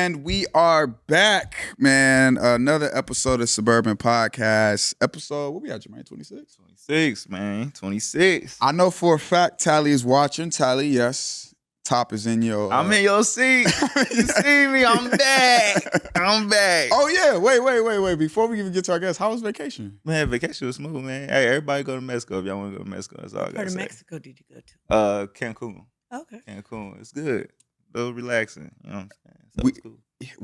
And we are back, man. Another episode of Suburban Podcast. Episode, what we at, Jermaine? 26? 26, man. 26. I know for a fact Tally is watching. Tally, yes. Top is in your... I'm in your seat. You see me? I'm back. I'm back. Oh, yeah. Wait. Before we even get to our guests, how was vacation? Man, vacation was smooth, man. Hey, everybody go to Mexico if y'all want to go to Mexico. That's all I got to say. What part of Mexico did you go to? Cancun. Okay. Cancun. It's good. A little relaxing. You know what I'm saying? So it's cool.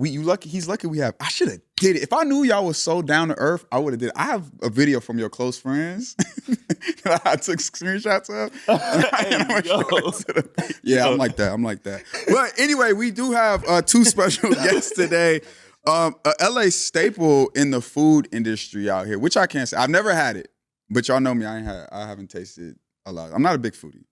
You lucky. He's lucky we have. I should have did it. If I knew y'all was so down to earth, I would have did it. I have a video from your close friends that I took screenshots of. Yeah, I'm like that. But anyway, we do have two special guests today. A LA staple in the food industry out here, which I can't say. I've never had it, but y'all know me. I haven't tasted a lot. I'm not a big foodie,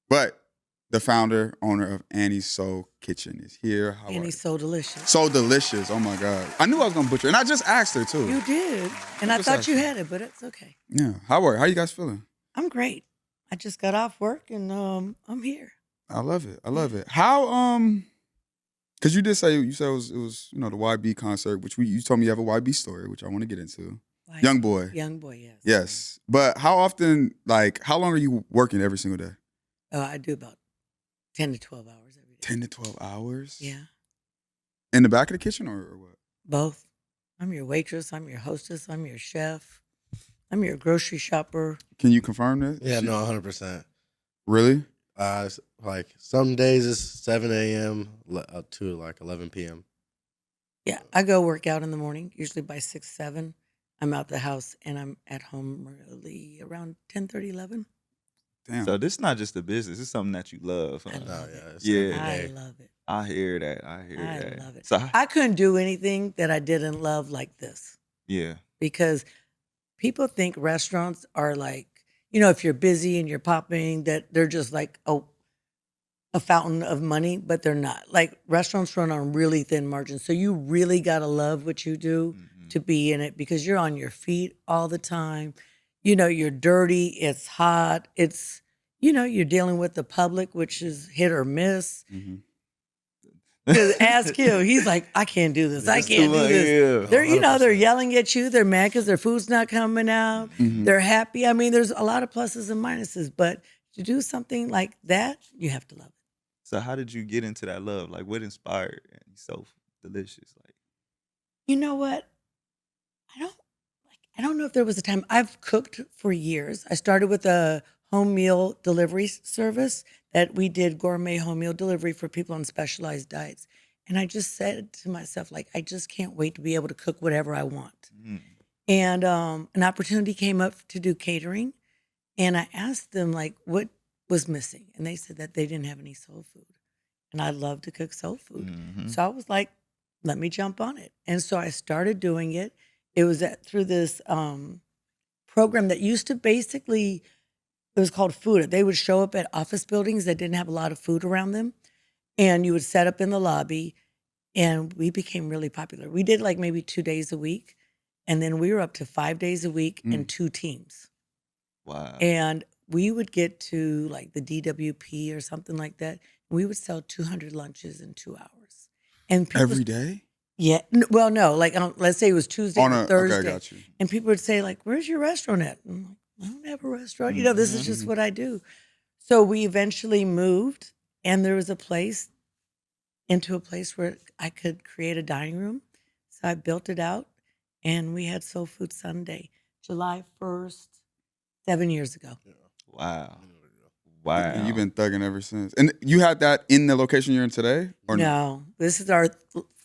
but the founder, owner of Annie's Soul Kitchen is here. How Annie's So Delicious. So delicious. Oh, my God. I knew I was going to butcher it. And I just asked her, too. You did. And I thought you had it, but it's okay. Yeah. How you guys feeling? I'm great. I just got off work, and I'm here. I love it. How, because you did say, it was the YB concert, which you told me you have a YB story, which I want to get into. Young boy. Young boy, yes. Yes. But how often, how long are you working every single day? I do about 10 to 12 hours every day. 10 to 12 hours? Yeah. In the back of the kitchen or what? Both. I'm your waitress. I'm your hostess. I'm your chef. I'm your grocery shopper. Can you confirm that? Yeah, no, 100%. Really? Like some days it's 7 a.m. To like 11 p.m. Yeah, I go work out in the morning, usually by 6, 7. I'm out the house, and I'm at home really around 10:30, 11. Damn. So this is not just a business. It's something that you love. Huh? I love it. Yeah. I love it. I hear that. I love it. So, I couldn't do anything that I didn't love like this. yeah. Because people think restaurants are like, if you're busy and you're popping, that they're just like a fountain of money, but they're not. Like, restaurants run on really thin margins. So you really got to love what you do to be in it, because you're on your feet all the time. You're dirty, it's hot, it's, you're dealing with the public, which is hit or miss. Mm-hmm. Ask him. He's like, I can't do this. I can't do this. Yeah. They're yelling at you. They're mad because their food's not coming out. Mm-hmm. They're happy. I mean, there's a lot of pluses and minuses, but to do something like that, you have to love it. So how did you get into that love? Like, what inspired Annie's So Delicious? Like, You know what? I don't know if there was a time. I've cooked for years. I started with a home meal delivery service that we did gourmet home meal delivery for people on specialized diets. And I just said to myself, I just can't wait to be able to cook whatever I want. And an opportunity came up to do catering. And I asked them, what was missing? And they said that they didn't have any soul food. And I love to cook soul food. Mm-hmm. So I was like, let me jump on it. And so I started doing it. It was through this program that used to basically, it was called Food. They would show up at office buildings that didn't have a lot of food around them. And you would set up in the lobby. And we became really popular. We did maybe 2 days a week. And then we were up to 5 days a week and 2 teams. Wow. And we would get to the DWP or something like that. We would sell 200 lunches in 2 hours. And people, Every day? Yeah. Well, no. Let's say it was Tuesday or Thursday. Okay, got you. And people would say, where's your restaurant at? I'm like, I don't have a restaurant. This is just what I do. So we eventually moved, and there was a place where I could create a dining room. So I built it out, and we had Soul Food Sunday, July 1st, 7 years ago. Wow. And you've been thugging ever since. And you had that in the location you're in today? Or No, this is our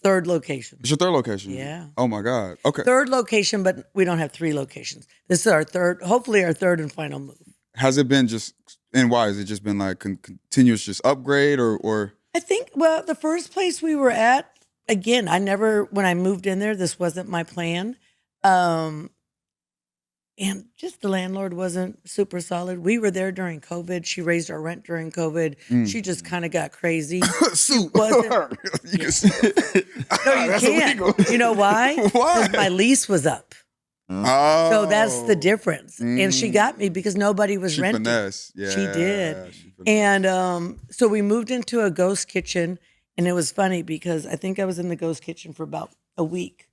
third location. It's your third location? Yeah. Oh, my God. Okay. Third location, but we don't have 3 locations. This is our third, hopefully our third and final move. Has it been and why? Has it just been continuous just upgrade or? I think, the first place we were at, again, when I moved in there, this wasn't my plan. And just the landlord wasn't super solid. We were there during COVID. She raised our rent during COVID. She just kind of got crazy. Soup. Wasn't- You can see. No, you can't. You know why? Why? 'Cause my lease was up. Oh. So that's the difference. And she got me because nobody was renting. Finesse. Yeah, She did. she finesse. And so we moved into a ghost kitchen, And it was funny because I think I was in the ghost kitchen for about a week,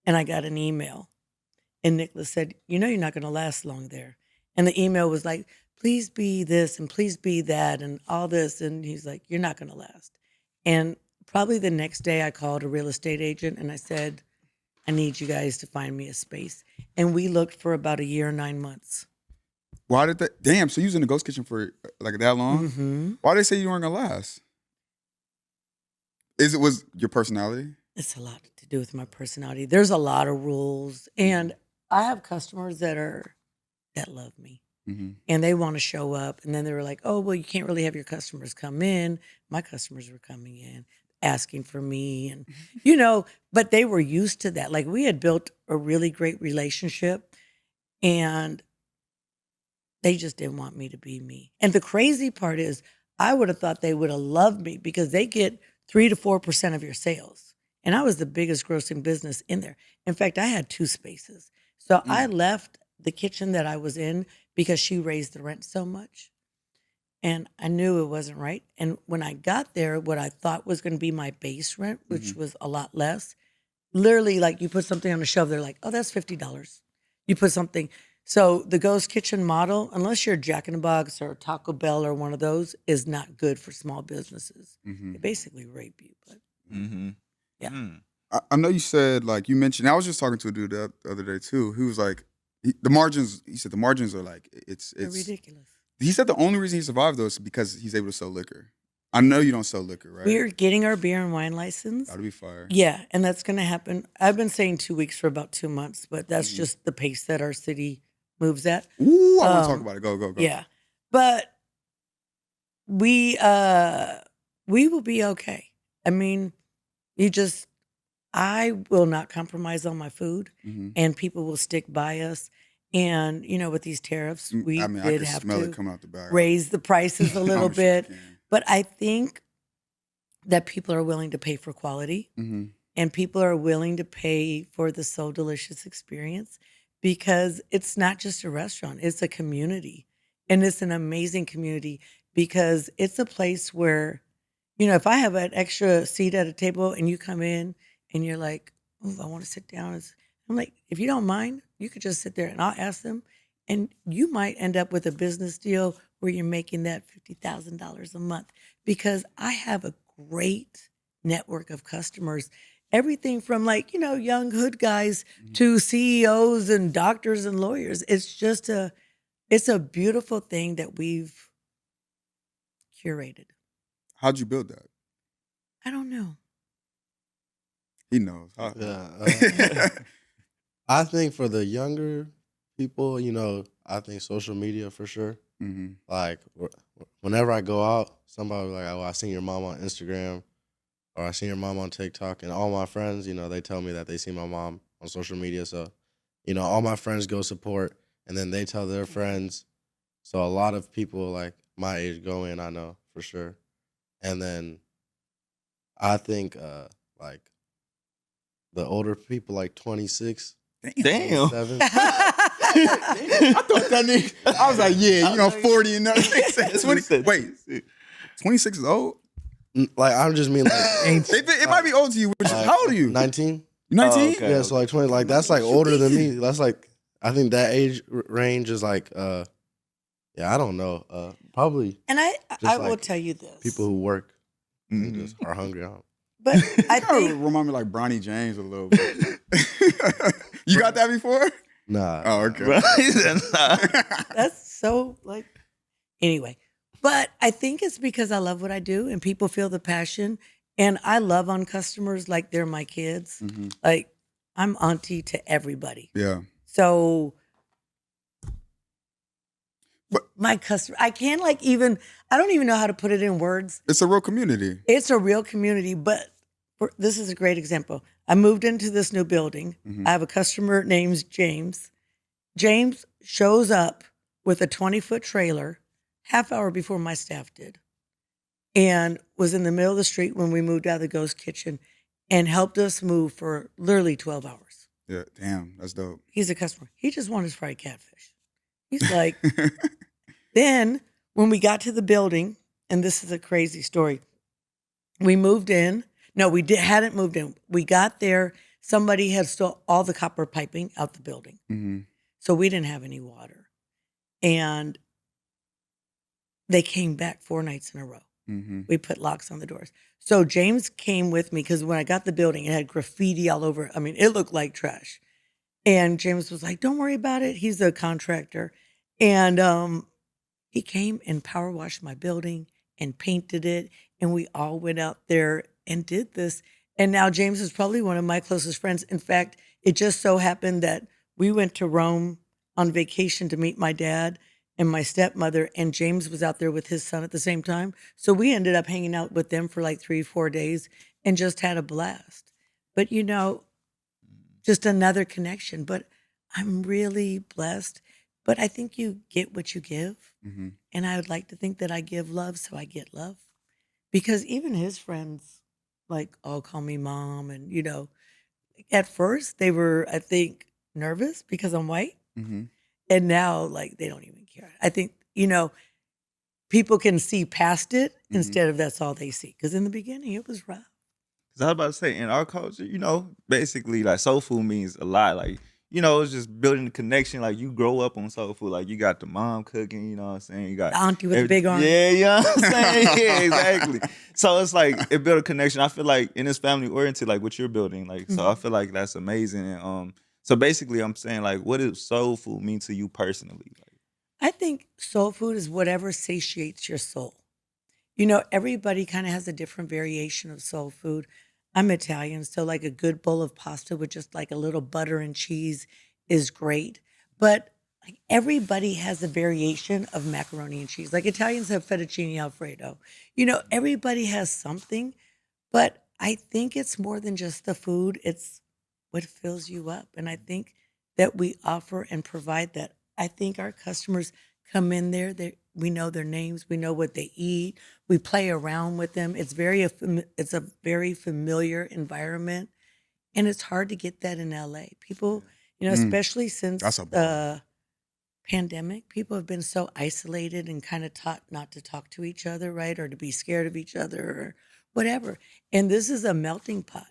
and I got an email. And Nicholas said, "You know you're not going to last long there." And the email was like, "Please be this and please be that and all this." And he's like, "You're not going to last." And probably the next day I called a real estate agent and I said, "I need you guys to find me a space." And we looked for about a year, 9 months. Why did that? Damn. So you was in the ghost kitchen for like that long? Mm-hmm. Why did they say you weren't gonna last? Was your personality? It's a lot to do with my personality. There's a lot of rules, and I have customers that love me. Mm-hmm. And they want to show up. And then they were like, "Oh, well, you can't really have your customers come in." My customers were coming in, asking for me. And, but they were used to that. Like we had built a really great relationship and they just didn't want me to be me. And the crazy part is I would have thought they would have loved me because they get 3 to 4% of your sales. And I was the biggest grossing business in there. In fact, I had 2 spaces. So I left the kitchen that I was in because she raised the rent so much. And I knew it wasn't right. And when I got there, what I thought was going to be my base rent, which was a lot less, literally like you put something on the shelf, they're like, "Oh, that's $50. You put something. So the ghost kitchen model, unless you're Jack in the Box or Taco Bell or one of those, is not good for small businesses. Mm-hmm. They basically rape you. But Mm-hmm. Yeah. Mm. I know you said like you mentioned. I was just talking to a dude the other day too. Who was like, the margins. He said the margins are like it's they're ridiculous. He said the only reason he survived though is because he's able to sell liquor. I know you don't sell liquor, right? We're getting our beer and wine license. That'll be fire. Yeah, and that's going to happen. I've been saying 2 weeks for about 2 months, but that's just the pace that our city moves at. Ooh, I want to talk about it. Go. Yeah, but we will be okay. I mean, I will not compromise on my food, and people will stick by us. And with these tariffs, we I did can have smell to it coming out the bag. raise the prices a little I'm sure I bit. can. But I think that people are willing to pay for quality, and people are willing to pay for the So Delicious experience because it's not just a restaurant, it's a community. And it's an amazing community because it's a place where, if I have an extra seat at a table and you come in and you're like, "Oh, I want to sit down." I'm like, "If you don't mind, you could just sit there," and I'll ask them. And you might end up with a business deal where you're making that $50,000 a month because I have a great network of customers. Everything from young hood guys to CEOs and doctors and lawyers. It's a beautiful thing that we've curated. How'd you build that? I don't know. He knows. I think for the younger people, I think social media for sure. Mm-hmm. Like whenever I go out, somebody will be like, "Oh, I seen your mom on Instagram, or I seen your mom on TikTok," and all my friends, they tell me that they see my mom on social media. So, all my friends go support, and then they tell their friends. So a lot of people like my age go in, I know for sure. And then I think like the older people, like 26, Damn. 27. I thought that nigga. I was like, yeah, 40 and nothing. 20. Wait, 26 is old. Like I just mean like It might be old to you. How old are you? 19. You 19? Oh, okay. Yeah, so like 20. Like that's like older than me. That's like I think that age range is like I don't know. Probably And I will like tell you this. people who work and Mhm. just are hungry. But I Kind think of remind me like Bronny James a little bit. You got that before? Nah. Oh, okay. Right? Nah. that's so anyway. But I think it's because I love what I do and people feel the passion. And I love on customers like they're my kids. Mhm. Like I'm auntie to everybody. Yeah. So But- my customer, I can't I don't even know how to put it in words. It's a real community. It's a real community, but this is a great example. I moved into this new building. I have a customer named James. James shows up with a 20-foot trailer half hour before my staff did and was in the middle of the street when we moved out of the ghost kitchen and helped us move for literally 12 hours. Yeah, damn, that's dope. He's a customer. He just wanted his fried catfish. He's like, then when we got to the building, and this is a crazy story, We moved in. No, hadn't moved in. We got there. Somebody had stole all the copper piping out the building. Mm-hmm. So we didn't have any water. And they came back 4 nights in a row. Mm-hmm. We put locks on the doors. So James came with me because when I got the building, it had graffiti all over. I mean, it looked like trash. And James was like, don't worry about it. He's a contractor. And he came and power washed my building and painted it. And we all went out there and did this. And now James is probably one of my closest friends. In fact, it just so happened that we went to Rome on vacation to meet my dad and my stepmother, and James was out there with his son at the same time. So we ended up hanging out with them for like 3-4 days and just had a blast. But just another connection. But I'm really blessed. But I think you get what you give. Mm-hmm. And I would like to think that I give love, so I get love. Because even his friends, like, all call me mom. And, at first they were, I think, nervous because I'm white. Mm-hmm. And now, like, they don't even care. I think, people can see past it instead of that's all they see. Because in the beginning, it was rough. Because I was about to say, in our culture, basically, like, soul food means a lot. Like, it's just building the connection. Like, you grow up on soul food. Like, you got the mom cooking, you know what I'm saying? You got The auntie with the big arm. Yeah, you know what I'm saying? Yeah, exactly. So it's like, it built a connection. I feel like, and it's family oriented, like what you're building. Like, so I feel like that's amazing. And so basically, I'm saying, like, what does soul food mean to you personally? Like, I think soul food is whatever satiates your soul. Everybody kind of has a different variation of soul food. I'm Italian, so like a good bowl of pasta with just like a little butter and cheese is great. But like everybody has a variation of macaroni and cheese. Like Italians have fettuccine Alfredo. Everybody has something, but I think it's more than just the food. It's what fills you up. And I think that we offer and provide that. I think our customers come in there, we know their names, we know what they eat, we play around with them. It's a very familiar environment, and it's hard to get that in LA. People, especially since That's a the pandemic, people have been so isolated and kind of taught not to talk to each other, right, or to be scared of each other or whatever. And this is a melting pot.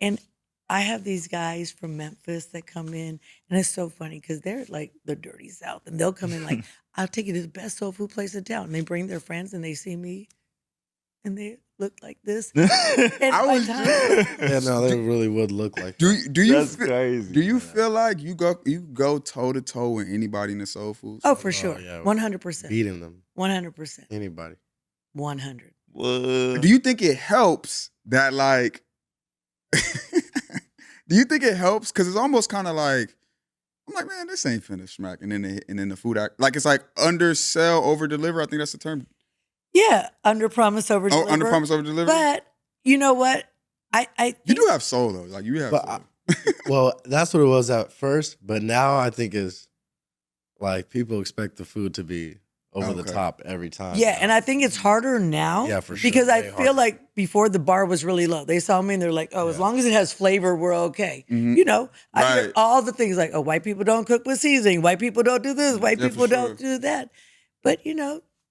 And I have these guys from Memphis that come in, and it's so funny because they're like the dirty South, and they'll come in like, I'll take you to the best soul food place in town. And they bring their friends, and they see me, and they look like this. And Yeah, no, they really would look like that. Do you That's crazy. Do you feel like you go toe to toe with anybody in the soul food? Oh, for sure. yeah. 100%. Beating them. 100%. Anybody. 100. What? Do you think it helps that like? Do you think it helps? Because it's almost kind of like I'm like, man, this ain't finna smack, and then the food act like it's like undersell, over deliver. I think that's the term. Yeah, under promise, over deliver. Oh, under promise, over deliver. But you know what? I think You do have soul though. Like you have. But soul. Well, that's what it was at first, but now I think it's like people expect the food to be over the Okay. top every time. Yeah, and I think it's harder now. Yeah, for sure. Because I Way feel harder. like before the bar was really low. They saw me and they're like, oh, as long as it has flavor, we're okay. Mhm. I hear Right. all the things like, oh, white people don't cook with seasoning. White people don't do this. White Yeah, people for don't do that. But,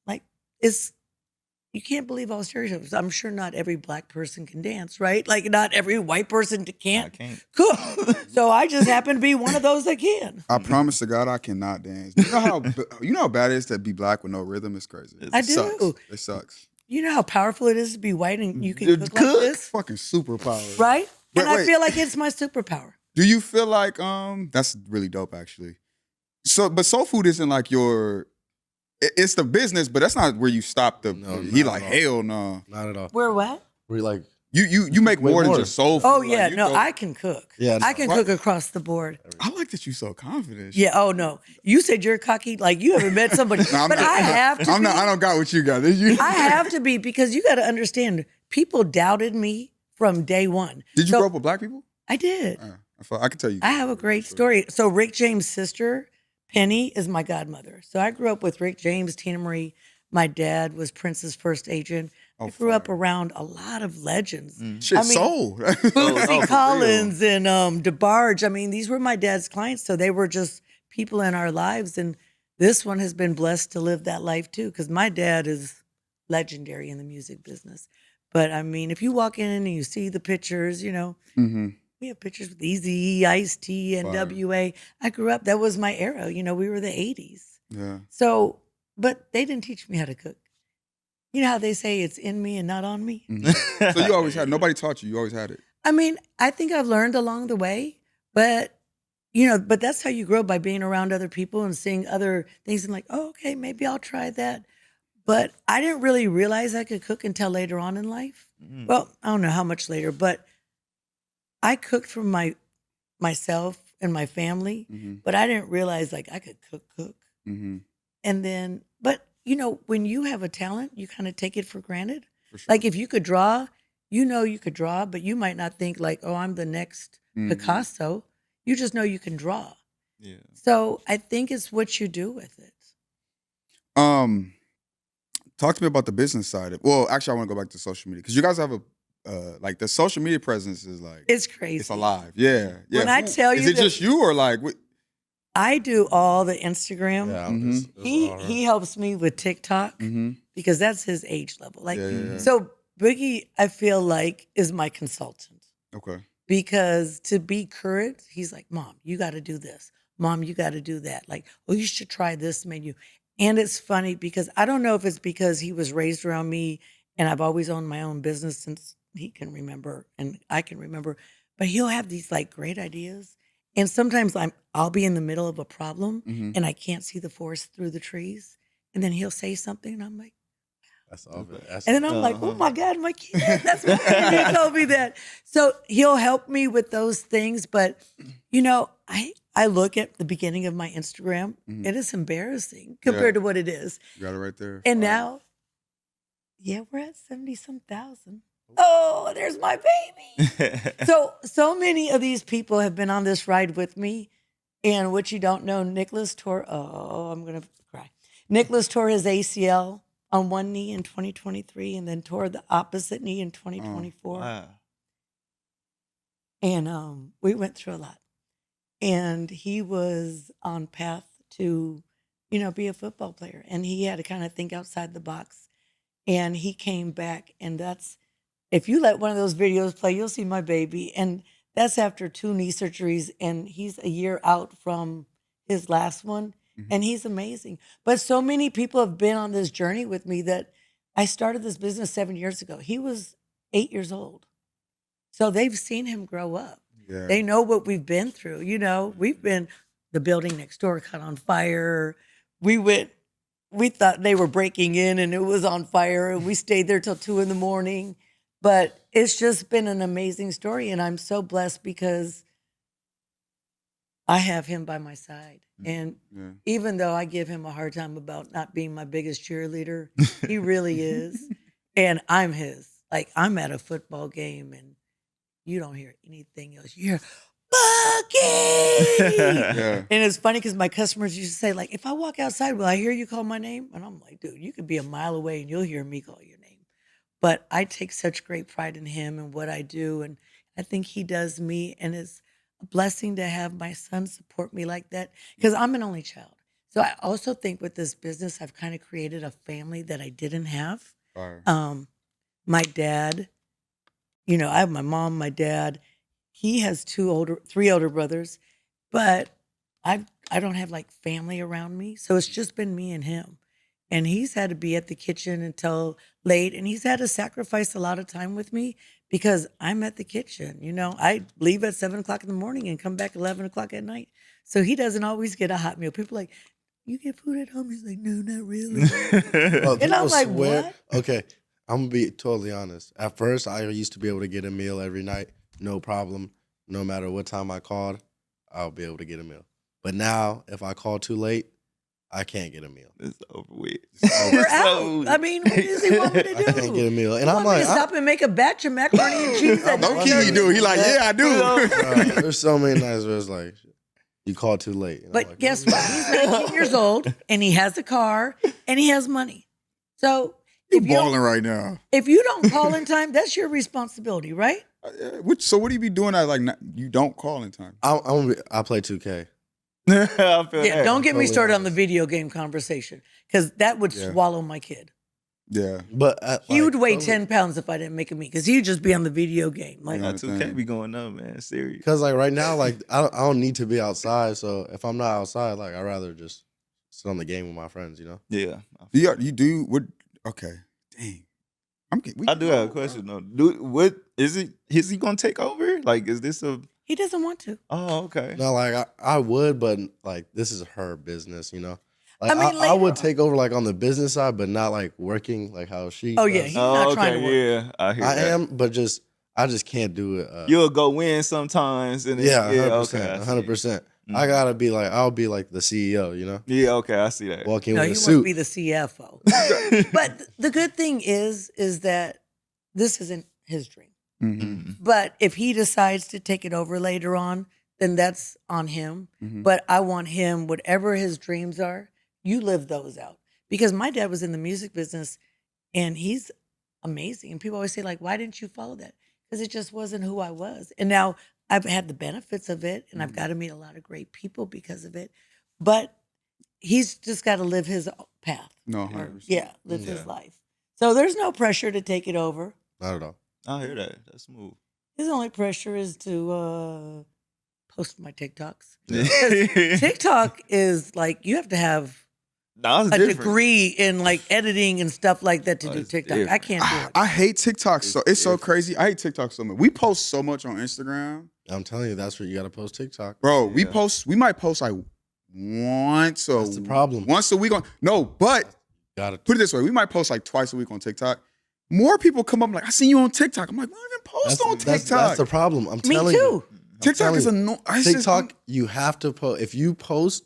like you can't believe all stereotypes. I'm sure not every black person can dance, right? Like not every white person I can't can't. cook. So I just happen to be one of those that can. I promise to God, I cannot dance. You know how bad it is to be black with no rhythm? It's crazy. I It do. sucks. It sucks. You know how powerful it is to be white and you can Dude, cook like this, Fucking superpower. right? And I Wait. feel like it's my superpower. Do you feel like that's really dope actually? So, but soul food isn't like it's the business, but that's not where you stop the. No, he not like at all. hell no. Not at all. We're what? We're like, You make Way more than more. just soul food. Oh Like, yeah, you no, go- I can cook. Yeah, I can What? cook across the board. I like that you so confident. Yeah. Oh no, you said you're cocky. Like you haven't met somebody, No, I'm but not- I have to. I'm not. be. I don't got what you got. You- I have to be because you got to understand. People doubted me from day one. Did you So grow up with black people? I did. I can tell you. I have a great story. So Rick James' sister, Penny, is my godmother. So I grew up with Rick James, Tina Marie. My dad was Prince's first agent. I grew up around a lot of legends. Shit, I mean, soul. Bootsy for Collins and DeBarge. I mean, these were my dad's clients, so they were just people in our lives. And this one has been blessed to live that life too, because my dad is legendary in the music business. But I mean, if you walk in and you see the pictures, Mm-hmm. we have pictures with Easy, Ice-T, and Fire. WA. I grew up, that was my era. We were the 80s. Yeah. So, but they didn't teach me how to cook. You know how they say it's in me and not on me? Mhm. So you always had, nobody taught you. You always had it. I mean, I think I've learned along the way, but but that's how you grow, by being around other people and seeing other things and like, oh, okay, maybe I'll try that. But I didn't really realize I could cook until later on in life. Mm. Well, I don't know how much later, but I cooked for myself and my family, Mm-hmm. but I didn't realize like I could cook. Mm-hmm. And then, but when you have a talent, you kind of take it for granted. For sure. Like if you could draw, you could draw, but you might not think like, oh, I'm the next Mhm. Picasso. You just know you can draw. Yeah. So I think it's what you do with it. Talk to me about the business side. Well, actually, I want to go back to social media because you guys have a like the social media presence is like It's crazy. it's alive. Yeah. When I tell is you it that- just you or like I do all the Instagram. Yeah, Mhm. He helps me with TikTok Mm-hmm. because that's his age level. Like Yeah. so Boogie, I feel like, is my consultant. Okay. Because to be current, he's like, Mom, you got to do this. Mom, you got to do that. Like, oh, you should try this menu. And it's funny because I don't know if it's because he was raised around me and I've always owned my own business since he can remember and I can remember. But he'll have these like great ideas. And sometimes I'll be in the middle of a problem Mm-hmm. and I can't see the forest through the trees. And then he'll say something and I'm like, That's all. That's and then I'm like, Uh-huh. oh my God, my kid. That's what he told me that. So he'll help me with those things. But, I look at the beginning of my Instagram. Mhm. It is embarrassing compared to what it is. You got it right there. And Fire. now, we're at 70-some thousand. Oh, there's my baby. So many of these people have been on this ride with me. And what you don't know, Nicholas tore, I'm going to cry. Nicholas tore his ACL on one knee in 2023 and then tore the opposite knee in 2024. Wow. And we went through a lot. And he was on path to, be a football player. And he had to kind of think outside the box. And he came back. And if you let one of those videos play, you'll see my baby. And that's after 2 knee surgeries. And he's a year out from his last one. Mhm. And he's amazing. But so many people have been on this journey with me that I started this business 7 years ago. He was 8 years old. So they've seen him grow up. Yeah. They know what we've been through. We've been, the building next door caught on fire. We thought they were breaking in and it was on fire and we stayed there till 2 a.m. But it's just been an amazing story. And I'm so blessed because I have him by my side. And Yeah. even though I give him a hard time about not being my biggest cheerleader, he really is. And I'm his. Like, I'm at a football game and you don't hear anything else. You hear, Bucky! Yeah. And it's funny because my customers used to say, like, if I walk outside, will I hear you call my name? And I'm like, dude, you could be a mile away and you'll hear me call your name. But I take such great pride in him and what I do. And I think he does me. And it's a blessing to have my son support me like that because I'm an only child. So I also think with this business, I've kind of created a family that I didn't have. Fire. My dad, I have my mom, my dad. He has 3 older brothers, but I don't have like family around me. So it's just been me and him. And he's had to be at the kitchen until late. And he's had to sacrifice a lot of time with me because I'm at the kitchen. I leave at 7 o'clock in the morning and come back 11 o'clock at night. So he doesn't always get a hot meal. People are like, you get food at home? He's like, no, not really. Well, And I'm people like, swear- what? Okay, I'm gonna be totally honest. At first, I used to be able to get a meal every night, no problem. No matter what time I called, I'll be able to get a meal. But now, if I call too late, I can't get a meal. It's over with. You're out. I mean, what does he want me to do? I can't get a meal, and You I'm want me like, to stop and make a batch of macaroni and cheese at No key, you do. He like, yeah, I do. there's so many nights where it's like, you called too late. And I'm But like, guess what? He's 19 years old and he has a car and he has money. So You if you, balling don't, right now. if you don't call in time, that's your responsibility, right? So what do you be doing that you don't call in time? I play 2K. I feel Yeah, that. don't get me totally started on the honest. video game conversation because that would Yeah. swallow my kid. Yeah. But He would weigh 10 pounds if I didn't make him eat because he'd just be on the video game. Like, That 2K be going up, man. Serious. Because like right now, like I don't need to be outside. So if I'm not outside, like I'd rather just sit on the game with my friends. You know. Yeah. You do what? Okay. Dang. I do have a question though. What is he? Is he gonna take over? Like, is this a? he doesn't want to. Oh, okay. No, like I would, but like this is her business. You know. Like, I mean, I would later take over like on the business side, but not like working like how she. Oh, yeah, does. he's not trying to work. Yeah, I hear I that. am, but I just can't do it. You'll go win sometimes, and then, Yeah, 100%, okay, I see. 100%. Mhm. I gotta be like, I'll be like the CEO, you know, Yeah, okay, I see that. walking No, with he a wants suit. to be the CFO. But the good thing is that this isn't his dream. Mhm. But if he decides to take it over later on, then that's on him. Mhm. But I want him, whatever his dreams are, you live those out. Because my dad was in the music business and he's amazing. And people always say, like, why didn't you follow that? Because it just wasn't who I was. And now I've had the benefits of it and I've got to meet a lot of great people because of it. But he's just got to live his path. No, Or, 100%. yeah, live his Yeah. life. So there's no pressure to take it over. Not at all. I hear that. That's smooth. His only pressure is to post my TikToks. TikTok is like you have to have Nah, it's a different. degree in like editing and stuff like that to Oh, do it's TikTok. I different. can't do it. I hate TikTok. So it's so different. crazy. I hate TikTok so much. We post so much on Instagram, I'm telling you, that's what you gotta post TikTok. bro. Yeah. We might post like once a That's the problem. Once a week on but Gotta. put it this way, we might post like twice a week on TikTok. More people come up like, I seen you on TikTok. I'm like, why don't even post on TikTok? That's the problem. I'm Me telling too. you. TikTok telling is you. annoying. TikTok, you have to post. If you post,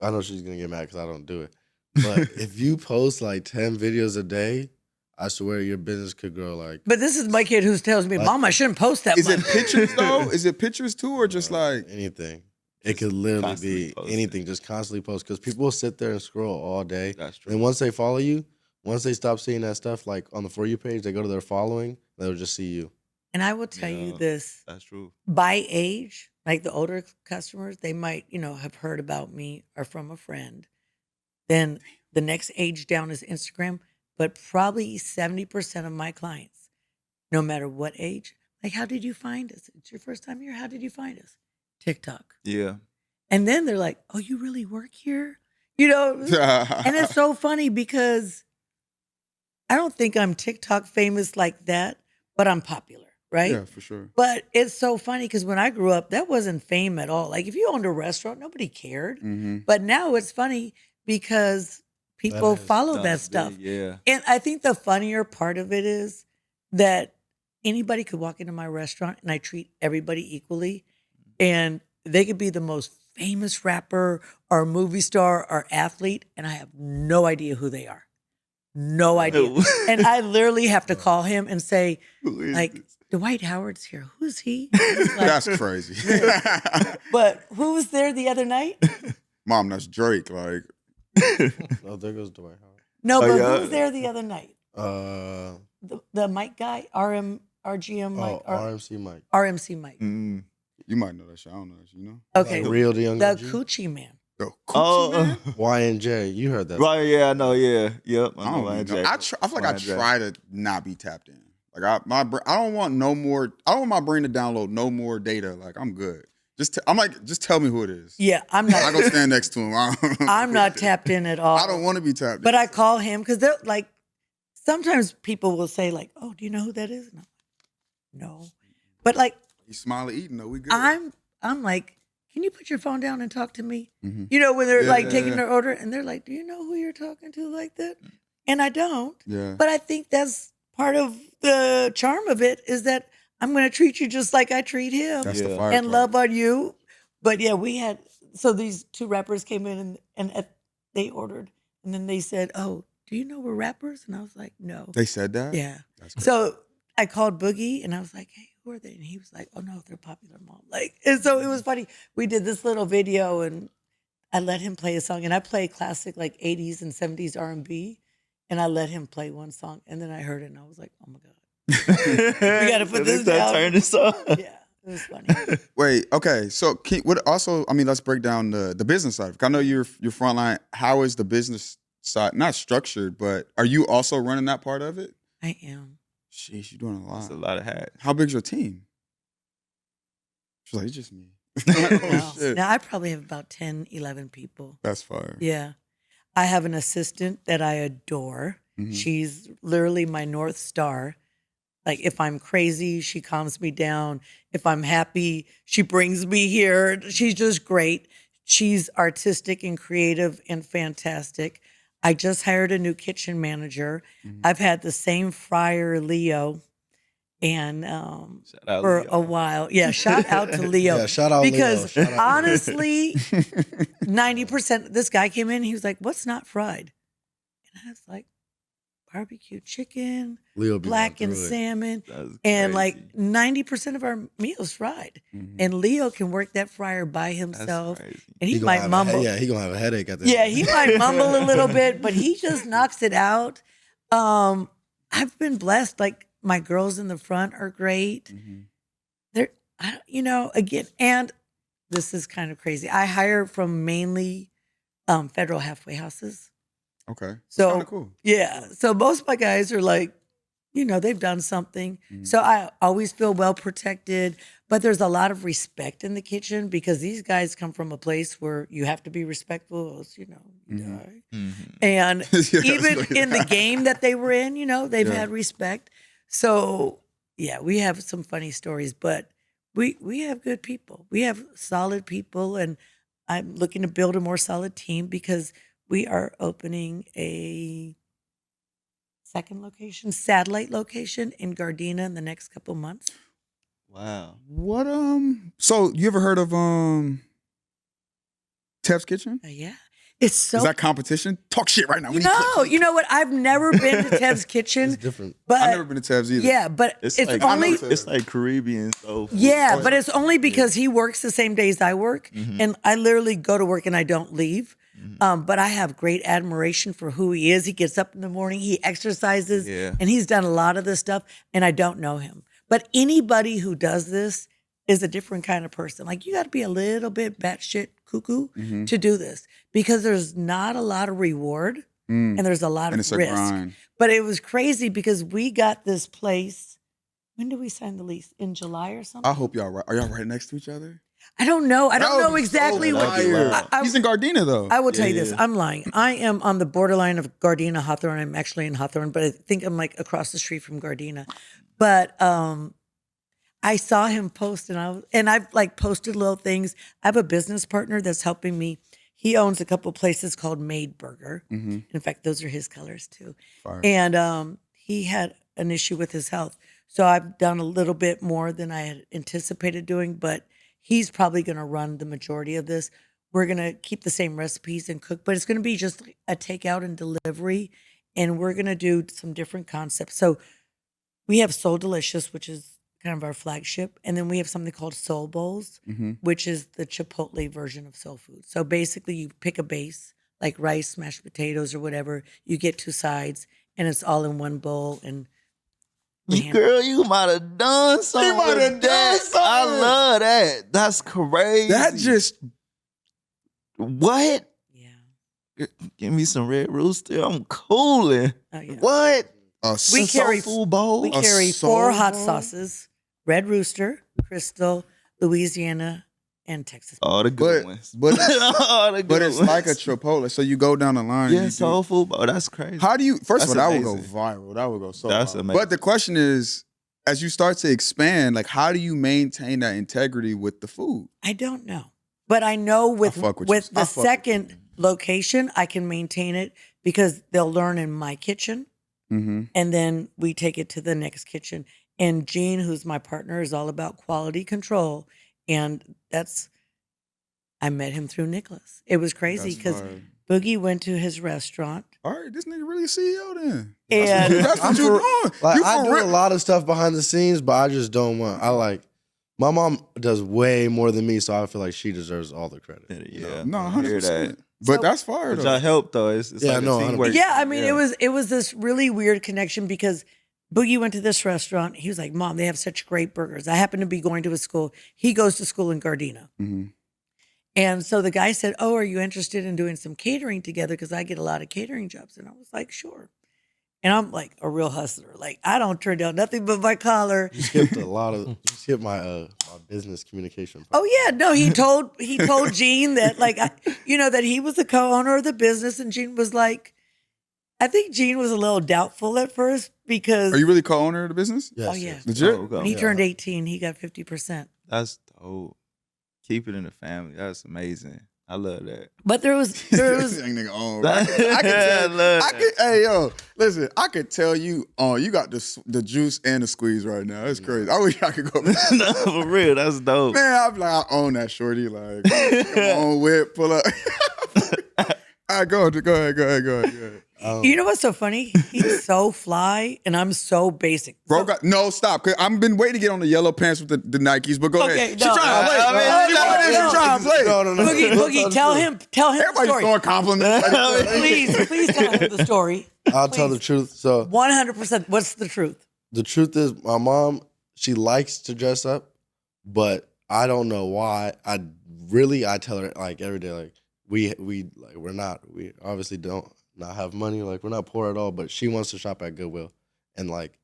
I know she's gonna get mad because I don't do it. But if you post like 10 videos a day, I swear your business could grow like. But this is my kid who tells me, "Mom, I shouldn't post that Is much." it pictures though? Is it pictures too, or just like? anything. It could literally constantly be posting. anything. Just constantly post because people will sit there and scroll all day. That's true. And once they follow you, once they stop seeing that stuff like on the For You page, they go to their following. They'll just see you. And I will tell you Yeah. this: That's true. by age, like the older customers, they might, have heard about me or from a friend. Then the next age down is Instagram, but probably 70% of my clients, no matter what age, like, how did you find us? It's your first time here. How did you find us? TikTok. Yeah. And then they're like, oh, you really work here? And it's so funny because I don't think I'm TikTok famous like that, but I'm popular, right? Yeah, for sure. But it's so funny because when I grew up, that wasn't fame at all. Like if you owned a restaurant, nobody cared. Mm-hmm. But now it's funny because people That is- follow that That's stuff. big, yeah. And I think the funnier part of it is that anybody could walk into my restaurant and I treat everybody equally. And they could be the most famous rapper or movie star or athlete, and I have no idea who they are. No idea. And I literally have to call him and say, Who is like, this? Dwight Howard's here. Who's he? He's like, That's crazy. but who was there the other night? Mom, that's Drake. Like, Oh, there goes Dwight Howard. No, Oh, but yeah. who was there the other night? The mic guy, RGM Mike, RMC Mike. RMC Mike. Mm. you might know that shit. I don't know that shit, you know? Okay, Like Real the Young the G. Coochie Man. Yo, Coochie Oh, Man? Y&J. You heard that. right. Yeah, I know. Yeah. Yep. I I know. don't Ryan even know. Jack. I feel like I Ryan Jack. try to not be tapped in. Like I don't want no more. I don't want my brain to download no more data. Like I'm good. I'm like, just tell me who it is. Yeah, I'm I go not. stand next to him. I'm not tapped in at all. I don't want to be tapped. But in. I call him because they're like, sometimes people will say like, "Oh, do you know who that is?" And I'm like, "No," but like You smiley eating though. We good. I'm like, "Can you put your phone down and talk to me?" Mhm. When they're like Yeah. taking their order and they're like, "Do you know who you're talking to like that?" And I don't. Yeah. But I think that's part of the charm of it is that I'm going to treat you just like I treat him That's the Yeah. fire. and part. love on you. But yeah, so these two rappers came in and they ordered and then they said, "Oh, do you know we're rappers?" And I was like, "No." They said that. Yeah. That's crazy. So I called Boogie and I was like, "Hey, who are they?" And he was like, "Oh no, they're popular, Mom." And so it was funny. We did this little video and I let him play a song and I play classic like 80s and 70s R&B and I let him play one song and then I heard it and I was like, "Oh my God." we gotta put this down. Turn this off. Yeah, it was funny. Wait. Okay. So what? Also, I mean, let's break down the business side. I know you're frontline. How is the business side, not structured, but are you also running that part of it? I am. Sheesh, you're doing a lot. That's a lot of hats. How big's your team? She's like, it's just me. No. Oh, shit. Now I probably have about 10, 11 people. That's fire. Yeah. I have an assistant that I adore. Mhm. She's literally my North Star. Like if I'm crazy, she calms me down. If I'm happy, she brings me here. She's just great. She's artistic and creative and fantastic. I just hired a new kitchen manager. Mhm. I've had the same fryer, Leo, and Shout out for Leo. a while. Yeah, shout out to Leo. Yeah, shout out Leo. Because Shout out Leo. honestly, 90%, this guy came in, he was like, what's not fried? And I was like, barbecue chicken, Leo be black going and through it. salmon, That's and like crazy. 90% of our meals fried. Mhm. And Leo can work that fryer by That's himself. crazy. And he gonna might have mumble. yeah, he gonna have a headache at the Yeah, end. he might mumble a little bit, but he just knocks it out. I've been blessed. Like my girls in the front are great. Mhm. They're, again, and this is kind of crazy. I hire from mainly federal halfway houses. Okay. So Kind of cool. yeah, so most of my guys are like, they've done something. Mhm. So I always feel well protected, but there's a lot of respect in the kitchen because these guys come from a place where you have to be respectful, or else, you Mhm. die. Mhm. And Yeah, even so, in the yeah. game that they were in, they've Yeah. had respect. So yeah, we have some funny stories, but we have good people. We have solid people, and I'm looking to build a more solid team because we are opening a second location, satellite location in Gardena in the next couple months. Wow. What so you ever heard of Tev's Kitchen? Yeah. It's so Is that competition? Talk shit right now. We need no, clips. you know what? I've never been to Tev's Kitchen, It's different. but I've never been to Tev's either. yeah, but it's like, only it's like Caribbean soul food. yeah, but it's only because he works the same days I work, Mhm. and I literally go to work and I don't leave. Mhm. But I have great admiration for who he is. He gets up in the morning, he exercises, Yeah. and he's done a lot of this stuff, and I don't know him. But anybody who does this is a different kind of person. Like you got to be a little bit batshit cuckoo Mhm. to do this because there's not a lot of reward Mm. and there's a lot And of it's a risk. grind. But it was crazy because we got this place. When did we sign the lease? In July or something? I hope y'all right. Are y'all right next to each other? I don't know. I That don't would know be so exactly what. fire. fire. He's in Gardena though. I will tell you this. Yeah. I'm lying. I am on the borderline of Gardena, Hawthorne. I'm actually in Hawthorne, but I think I'm like across the street from Gardena. But I saw him post, and I've like posted little things. I have a business partner that's helping me. He owns a couple places called Made Burger. Mhm. In fact, those are his colors too. Fire. And he had an issue with his health. So I've done a little bit more than I had anticipated doing, but he's probably going to run the majority of this. We're going to keep the same recipes and cook, but it's going to be just a takeout and delivery. And we're going to do some different concepts. So we have Soul Delicious, which is kind of our flagship. And then we have something called Soul Bowls, Mhm. which is the Chipotle version of soul food. So basically you pick a base, like rice, mashed potatoes or whatever. You get two sides and it's all in one bowl. And we hand- Girl, you might have done something. might have with done that. I something. love that. That's crazy. That just what? yeah. Give me some Red Rooster. I'm cooling. Oh, yeah. What? We carry- soul food bowl. We A carry Soul 4 hot Bowl? sauces: Red Rooster, Crystal, Louisiana, and Texas. All the good But- ones. but- all the good but it's ones. like a Chipotle. So you go down the line. yeah, you do- soul food bowl. That's crazy. How do you? First of all, That's that would go amazing. viral. That would go so. That's viral. amazing. But the question is, as you start to expand, like, how do you maintain that integrity with the food? I don't know, but I know with fuck with you. with I the fuck with second location, I can maintain it because they'll learn in my kitchen, Mm-hmm. and then we take it to the next kitchen. And Gene, who's my partner, is all about quality control, and I met him through Nicholas. It was crazy because Boogie went to his restaurant. All right, this nigga really a CEO then. And- That's what I'm you for- doing. Like You I for do real. a lot of stuff behind the scenes, but I just don't want. My mom does way more than me, so I feel like she deserves all the credit. Yeah. No, I hear 100%. that. But So- that's fire But though. y'all help though. It's Yeah, like no, a teamwork. Yeah, I mean, it was this really weird connection because Boogie went to this restaurant. He was like, "Mom, they have such great burgers." I happen to be going to a school. He goes to school in Gardena. Mhm. And so the guy said, "Oh, are you interested in doing some catering together? Because I get a lot of catering jobs." And I was like, "Sure." And I'm like a real hustler. Like I don't turn down nothing but my collar. You skipped you skipped my business communication part. Oh yeah, no, he told Gene that like that he was the co-owner of the business, and Gene was like, I think Gene was a little doubtful at first because Are you really co-owner of the business? Yes, oh yeah, yes. Legit? Oh, okay. when he Yeah. turned 18, he got 50%. That's dope. Keep it in the family. That's amazing. I love that. But there was Young nigga on. I can tell, hey yo, listen, I could tell you you got the juice and the squeeze right now. It's crazy. I wish I could go back. No, for real, that's dope. Man, I'm like, I own that shorty. Like, come on, whip, pull up. All right, go ahead. you know what's so funny? He's so fly, and I'm so basic. Bro, So- no, stop. Cause I've been waiting to get on the yellow pants with the Nikes, but go Okay, ahead. no. She trying to play. no. She trying to play. No. Boogie, tell him the Everybody's story. throwing compliments. Please tell him the story. I'll tell the truth. So 100%. What's the truth? the truth is, my mom, she likes to dress up, but I don't know why. I tell her like every day, like we obviously don't not have money, like we're not poor at all, but she wants to shop at Goodwill and like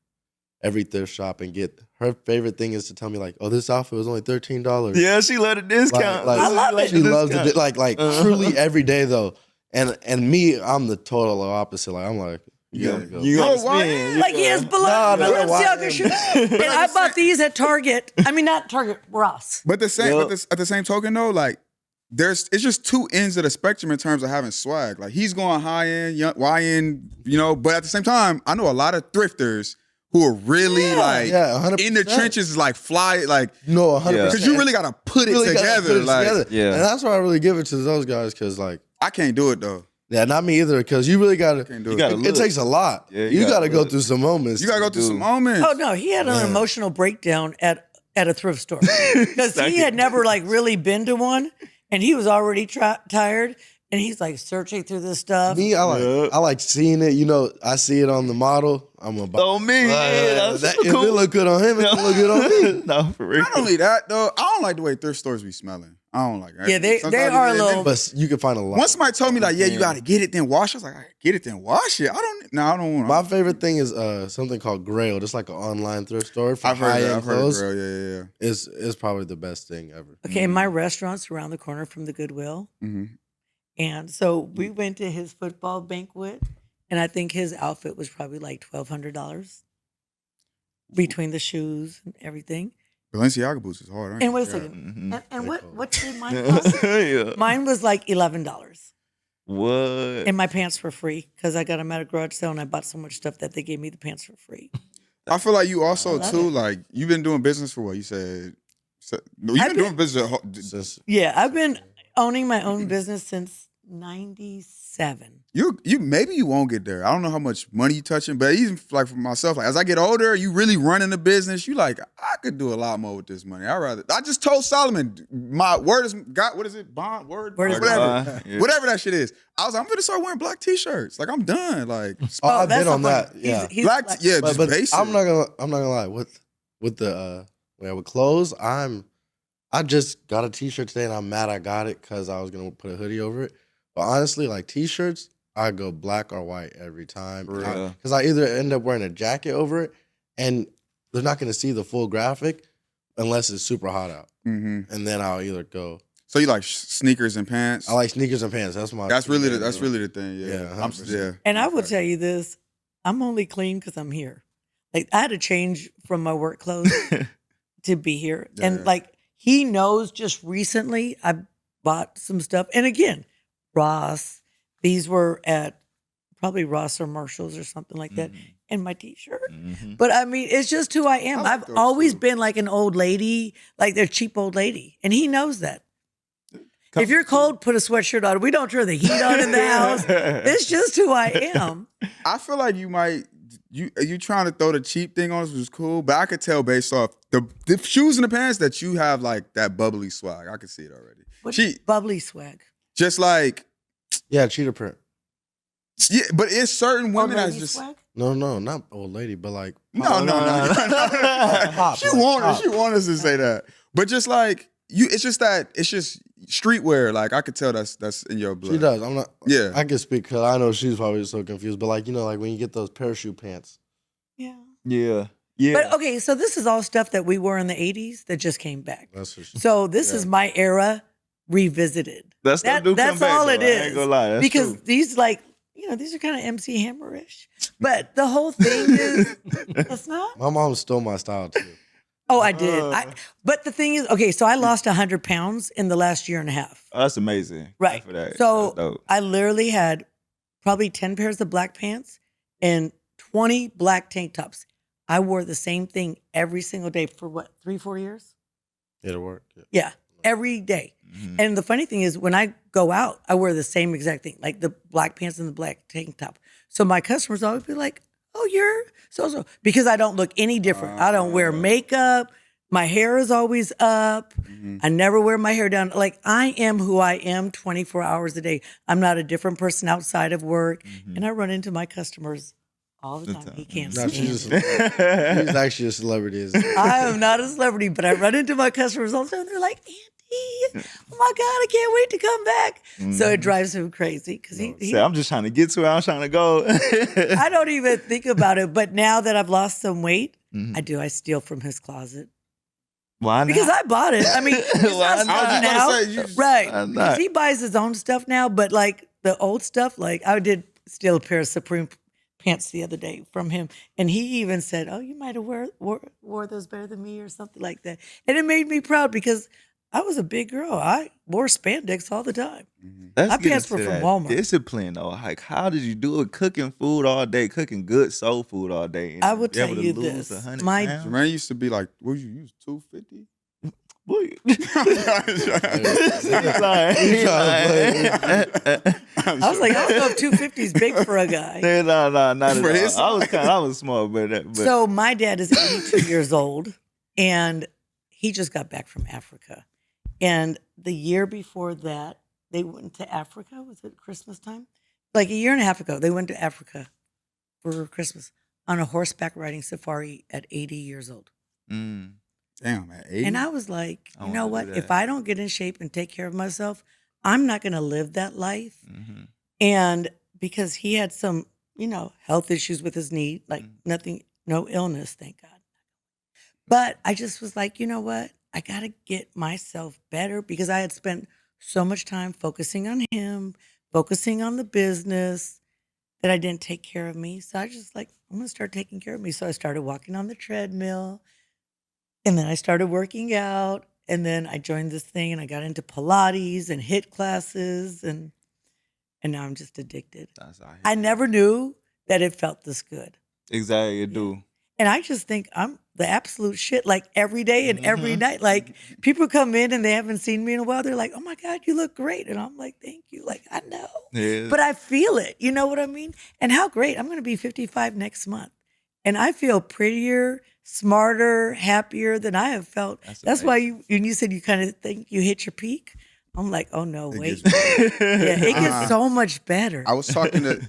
every thrift shop and get her favorite thing is to tell me like, oh, this outfit was only $13. Yeah, she let a discount. Like, I love it. She loves it. Like truly every day though. And me, I'm the total opposite. Like I'm like, you gotta go. You gotta why? spend. Like he has No, Balenciaga why? shoes. And I bought these at Target. I mean, not Target, Ross. But the same, Yep. at the same token though, like it's just two ends of the spectrum in terms of having swag. Like he's going high end, Y end, but at the same time, I know a lot of thrifters who are really like 100%. in the trenches, like fly, like No, 100%. because you really gotta put it Really gotta together. put it like together. Yeah. And that's why I really give it to those guys because like, I can't do it though. yeah, not me either. Because you really gotta. Can't do You it. gotta It look. takes a lot. Yeah, you you gotta gotta go look. through some moments. You gotta go through some moments. Oh no, he had an Man. emotional breakdown at a thrift store because he had never like really been to one, and he was already tired, and he's like searching through this stuff. Me, I like seeing it. I see it on the model. I'm gonna buy. On me, yeah, that's If cool. it look good on him, it can look good on me. No, for real. Not only that though, I don't like the way thrift stores be smelling. I don't like it. Yeah, they Sometimes are a they- little- But you can find a lot. Once somebody told me like, yeah, you gotta get it then wash. I was like, I get it then wash it. I don't want. My favorite thing is something called Grail. It's like an online thrift store for I've heard high-end that. I've heard clothes. girl. Yeah. Mm-hmm. It's probably the best thing ever. Okay, my restaurant's around the corner from the Goodwill. Mm-hmm. And so we went to his football banquet, and I think his outfit was probably like $1,200 between the shoes and everything. Balenciaga boots is hard. And wait a Yeah. second. Mhm. And what did mine cost? Yeah. Mine was like $11. What? And my pants were free because I got them at a garage sale and I bought so much stuff that they gave me the pants for free. I feel like you also love too it. like you've been doing business for what you said. You've I've been doing business. Since Yeah, I've been owning my own business since 97. You maybe you won't get there. I don't know how much money you touching, but even like for myself, like as I get older, you really running the business. You like I could do a lot more with this money. I just told Solomon my word is God. What is it? Bond word. Word is whatever. Yeah. Whatever that shit is. I was like, I'm gonna start wearing black t-shirts. Like I'm done. Like I've that's been on so that. funny. Yeah. He's black. like- Yeah, just but basic. I'm not gonna lie. With the with clothes, I just got a t-shirt today and I'm mad I got it because I was gonna put a hoodie over it. But honestly, like t-shirts, I go black or white every time. For real. Because I either end up wearing a jacket over it and they're not gonna see the full graphic unless it's super hot out. hmm And then I'll either go. So you like sneakers and pants? I like sneakers and pants. That's my. That's really the thing. Yeah, Yeah, I'm, 100%. yeah. And I will tell you this, I'm only clean because I'm here. Like I had to change from my work clothes to be here. Yeah. And like he knows just recently I bought some stuff. And again, Ross, these were at probably Ross or Marshall's or something like that. And my t-shirt. Mhm. But I mean, it's just who I am. I like I've those always too. been like an old lady, like they're cheap old lady. And he knows that. If you're cold, put a sweatshirt on. We don't turn the heat on in the house. It's just who I am. I feel like you might you trying to throw the cheap thing on us, which is cool, but I could tell based off the shoes and the pants that you have like that bubbly swag. I could see it already. What She bubbly swag. just like Yeah, cheetah print. yeah, but it's certain Old women that's lady just swag? No, not old lady, but like no. Pop, She like wanted pop. us to say that, but just like it's just streetwear. Like I could tell that's in your blood. She does. I'm not. Yeah. I can speak because I know she's probably so confused. But like like when you get those parachute pants. Yeah. Yeah. Yeah. But okay, so this is all stuff that we wore in the 80s that just came back. That's for sure. So this is my era revisited. That's That's all it I ain't is. gonna lie. That's because true. these these are kind of MC Hammer-ish. But the whole thing is, it's not. My mom stole my style too. Oh, I did. But the thing is, okay, so I lost 100 pounds in the last year and a half. Oh, that's amazing. Right. For that. That's So dope. I literally had probably 10 pairs of black pants and 20 black tank tops. I wore the same thing every single day for what, 3-4 years? It'll work. Yeah, every day. Mhm. And the funny thing is, when I go out, I wear the same exact thing, like the black pants and the black tank top. So my customers always be like, "Oh, you're so," because I don't look any different. I don't wear makeup. My hair is always up. I never wear my hair down. Like I am who I am 24 hours a day. I'm not a different person outside of work. And I run into my customers all the time. He can't No, stand she's it. she's actually a celebrity. I am not a celebrity, but I run into my customers all the time. They're like, "Auntie, oh my God, I can't wait to come back." So it drives him crazy because he See, I'm just trying to get to where I'm trying to go. I don't even think about it. But now that I've lost some weight, I steal from his closet. Why not? Because I bought it. I mean, it's Why not not? stuff I was now. about to say, you just- Right. Why not? Because he buys his own stuff now, but like the old stuff, like I did steal a pair of Supreme pants the other day from him. And he even said, "Oh, you might have wore those better than me," or something like that. And it made me proud because I was a big girl. I wore spandex all the time. Let's My get pants into were from that Walmart. Discipline though, like how did you do it? Cooking food all day, cooking good soul food all day. and I will be able tell to you lose this. 100 My- pounds? Jermaine used to be like, what you use, 250? Boy. I was like, I don't know if 250 is big for a guy. No, not at For his all. I was small, but So my dad is 82 years old, and he just got back from Africa. And the year before that, they went to Africa. Was it Christmas time? Like a year and a half ago, they went to Africa for Christmas on a horseback riding safari at 80 years old. Mm. Damn, at 80? And I was like, I you know wanna do what? that. If I don't get in shape and take care of myself, I'm not going to live that life. Mhm. And because he had some, health issues with his knee, like nothing, no illness, thank God. But I just was like, you know what? I got to get myself better because I had spent so much time focusing on him, focusing on the business that I didn't take care of me. So I just like, I'm going to start taking care of me. So I started walking on the treadmill and then I started working out. And then I joined this thing and I got into Pilates and HIIT classes and now I'm just addicted. That's how I never knew that it felt this good. exactly you do. And I just think I'm the absolute shit, like every day and every night. Like people come in and they haven't seen me in a while. They're like, "Oh my God, you look great." And I'm like, "Thank you." Like, I know. Yeah. But I feel it. You know what I mean? And how great. I'm going to be 55 next month. And I feel prettier, smarter, happier than I have felt. That's That's why you said you kind of think you hit your peak. I'm like, oh no, It wait. gets better. Yeah, it gets so much better. I was talking to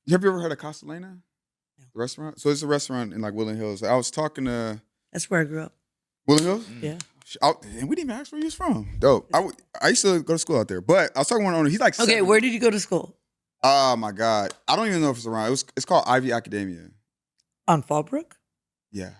have you ever heard of Castellana? The restaurant? So it's a restaurant in like Woodland Hills. I was talking to That's where I grew up. Woodland Hills? Yeah. And we didn't even ask where he was from. Dope. I used to go to school out there, but I was talking to one owner. He's like, Okay, 70. where did you go to school? Oh my God. I don't even know if it's around. It's called Ivy Academia. On Fallbrook? Yeah.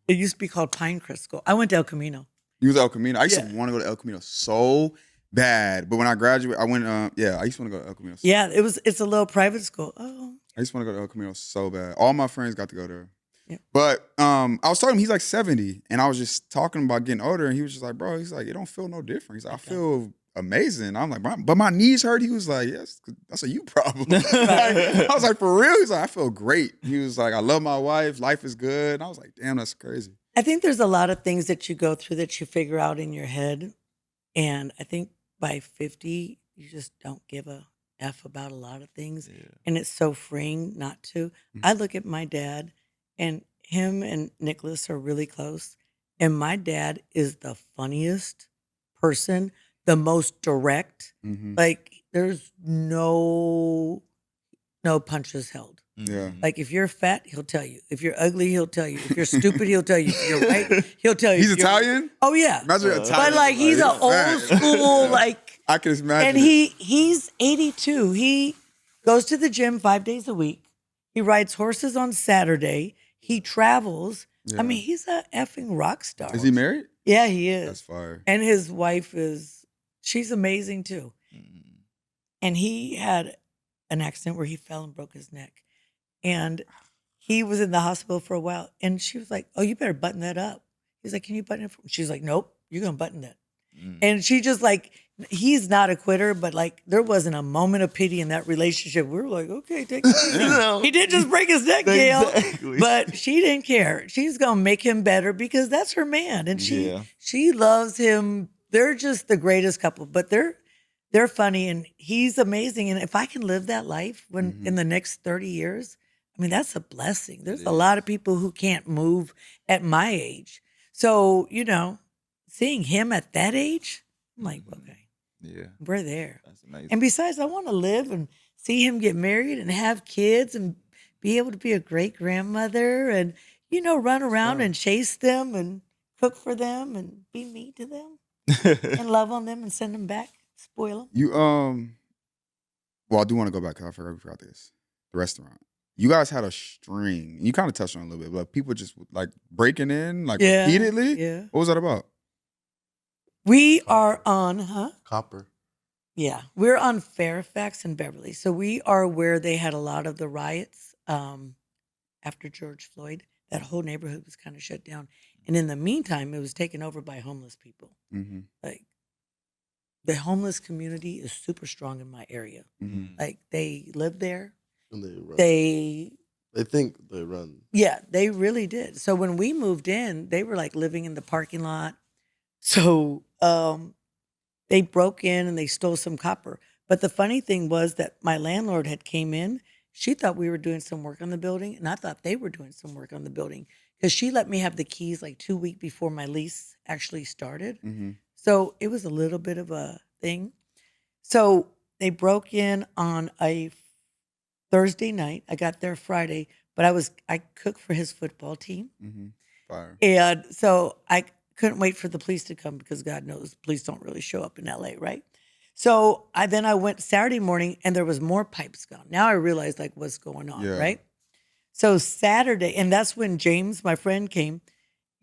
It used to be called Pinecrest School. I went to El Camino. You was El Camino. I used Yeah. to want to go to El Camino so bad. But when I graduated, I went, I used to want to go to El Camino. Yeah, it's a little private school. Oh, I just want to go to El Camino so bad. All my friends got to go there. Yeah. But I was talking to him, he's like 70. And I was just talking about getting older. And he was just like, bro, he's like, it don't feel no different. He's like, I feel amazing. I'm like, but my knees hurt. He was like, yes, that's a you problem. Like, I was like, for real? He's like, I feel great. He was like, I love my wife. Life is good. And I was like, damn, that's crazy. I think there's a lot of things that you go through that you figure out in your head. And I think by 50, you just don't give a F about a lot of things. Yeah. And it's so freeing not to. I look at my dad, and him and Nicholas are really close. And my dad is the funniest person, the most direct. Mm-hmm. Like there's no punches held. Yeah. Like if you're fat, he'll tell you. If you're ugly, he'll tell you. If you're stupid, he'll tell you. If you're white, he'll tell you. He's If you're- Italian? Oh yeah. Imagine But Italian. But like he's an old fat. school like, I can just imagine. and he's 82. He goes to the gym 5 days a week. He rides horses on Saturday. He travels. Yeah. I mean, he's a effing rock star. Is he married? Yeah, he is. That's fire. And his wife she's amazing too. And he had an accident where he fell and broke his neck. And he was in the hospital for a while. And she was like, oh, you better button that up. He's like, can you button it for me? She's like, nope, you're going to button that. And she just like, he's not a quitter, but like there wasn't a moment of pity in that relationship. We were like, okay, take it easy. He did just break his neck, Gail. Exactly. But she didn't care. She's going to make him better because that's her man. And Yeah. she loves him. They're just the greatest couple, but they're funny and he's amazing. And if I can live that life in the next 30 years, I mean, that's a blessing. There's a lot of people who can't move at my age. So, seeing him at that age, I'm like, okay, Yeah. we're there. That's amazing. And besides, I want to live and see him get married and have kids and be able to be a great grandmother and, run around and chase them and cook for them and be mean to them and love on them and send them back, spoil them. You well, I do want to go back. I forgot this. The restaurant. You guys had a string. You kind of touched on it a little bit, but people just like breaking in like repeatedly. Yeah. What was that about? We are on, Copper. Yeah, we're on Fairfax and Beverly. So we are where they had a lot of the riots after George Floyd. That whole neighborhood was kind of shut down. And in the meantime, it was taken over by homeless people. Mm-hmm. Like the homeless community is super strong in my area. Mm-hmm. Like they live there. And they run. They think they run. Yeah, they really did. So when we moved in, they were like living in the parking lot. So they broke in and they stole some copper. But the funny thing was that my landlord had came in. She thought we were doing some work on the building, and I thought they were doing some work on the building because she let me have the keys like 2 weeks before my lease actually started. Mm-hmm. So it was a little bit of a thing. So they broke in on a Thursday night. I got there Friday, but I cooked for his football team. Mm-hmm. Fire. And so I couldn't wait for the police to come because God knows police don't really show up in LA, right? So I went Saturday morning and there was more pipes gone. Now I realized like what's going on, Yeah. right? So Saturday, and that's when James, my friend, came,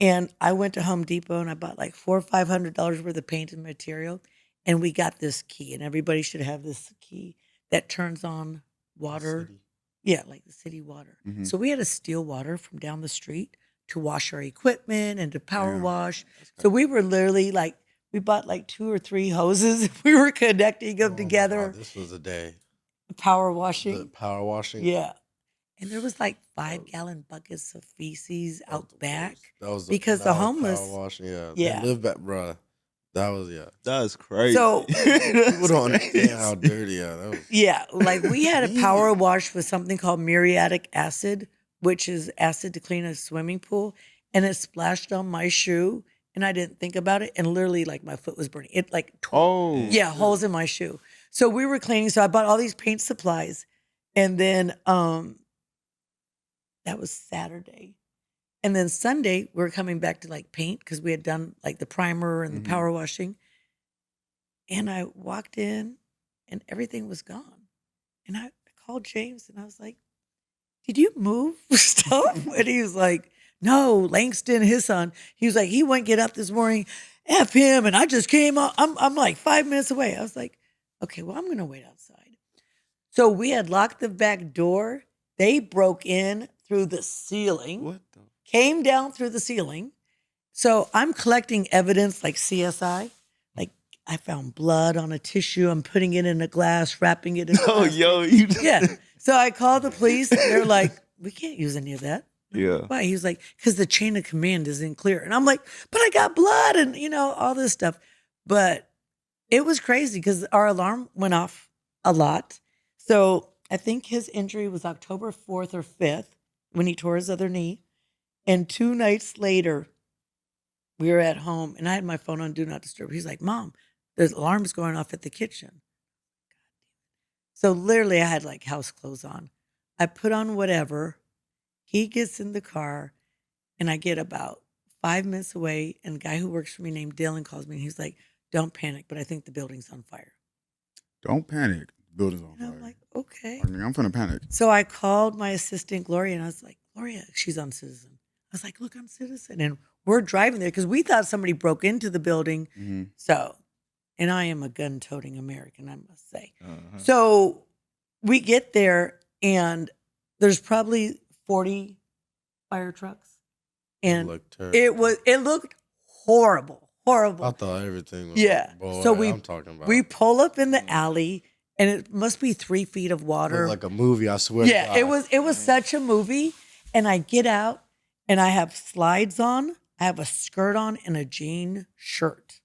and I went to Home Depot and I bought like $400 or $500 worth of paint and material, and we got this key, and everybody should have this key that turns on water. City. Yeah, like the city water. Mhm. So we had to steal water from down the street to wash our equipment and to power Damn. wash. So we were literally like, we bought like 2 or 3 hoses. We were connecting them Oh my together, God, this was a day. power The washing. power washing. Yeah. And there was like 5-gallon buckets of feces out back. That was Because the that was homeless- power washing. Yeah. Yeah. They live back, bruh. That was That's crazy. So- People don't understand how dirty. Yeah. That was. Yeah. Like we had a power wash with something called muriatic acid, which is acid to clean a swimming pool. And it splashed on my shoe. And I didn't think about it. And literally like my foot was burning. It like Oh. yeah, holes in my shoe. So we were cleaning. So I bought all these paint supplies. And then that was Saturday. And then Sunday, we were coming back to like paint because we had done like the primer and the Mhm. power washing. And I walked in and everything was gone. And I called James and I was like, did you move stuff? And he was like, no, Langston, his son, he was like, he wouldn't get up this morning. F him. And I just came up. I'm like 5 minutes away. I was like, okay, well, I'm going to wait outside. So we had locked the back door. They broke in through the ceiling, What the? came down through the ceiling. So I'm collecting evidence like CSI. Like I found blood on a tissue. I'm putting it in a glass, wrapping it in Oh, plastic. yo, you. Yeah. So I called the police. They're like, we can't use any of that. Yeah. Why? He was like, because the chain of command isn't clear. And I'm like, but I got blood and, all this stuff. But it was crazy because our alarm went off a lot. So I think his injury was October 4th or 5th when he tore his other knee. And 2 nights later, we were at home and I had my phone on Do Not Disturb. He's like, Mom, there's alarms going off at the kitchen. So literally I had like house clothes on. I put on whatever. He gets in the car, and I get about 5 minutes away, and the guy who works for me named Dylan calls me, and he's like, "Don't panic, but I think the building's on fire." Don't panic. The building's on And I'm fire. like, okay. I mean, I'm finna panic. So I called my assistant, Gloria, and I was like, Gloria, she's on Citizen. I was like, look, I'm Citizen. And we're driving there because we thought somebody broke into the building. Mm-hmm. So, and I am a gun-toting American, I must say. Uh-huh. So we get there, and there's probably 40 fire trucks. And looked terrible. it looked horrible. I thought everything was Yeah. boy, So I'm talking about. we pull up in the alley, and it must be 3 feet of water. Looked like a movie, I swear. to Yeah, God. it was such a movie. And I get out, and I have slides on, I have a skirt on, and a jean shirt.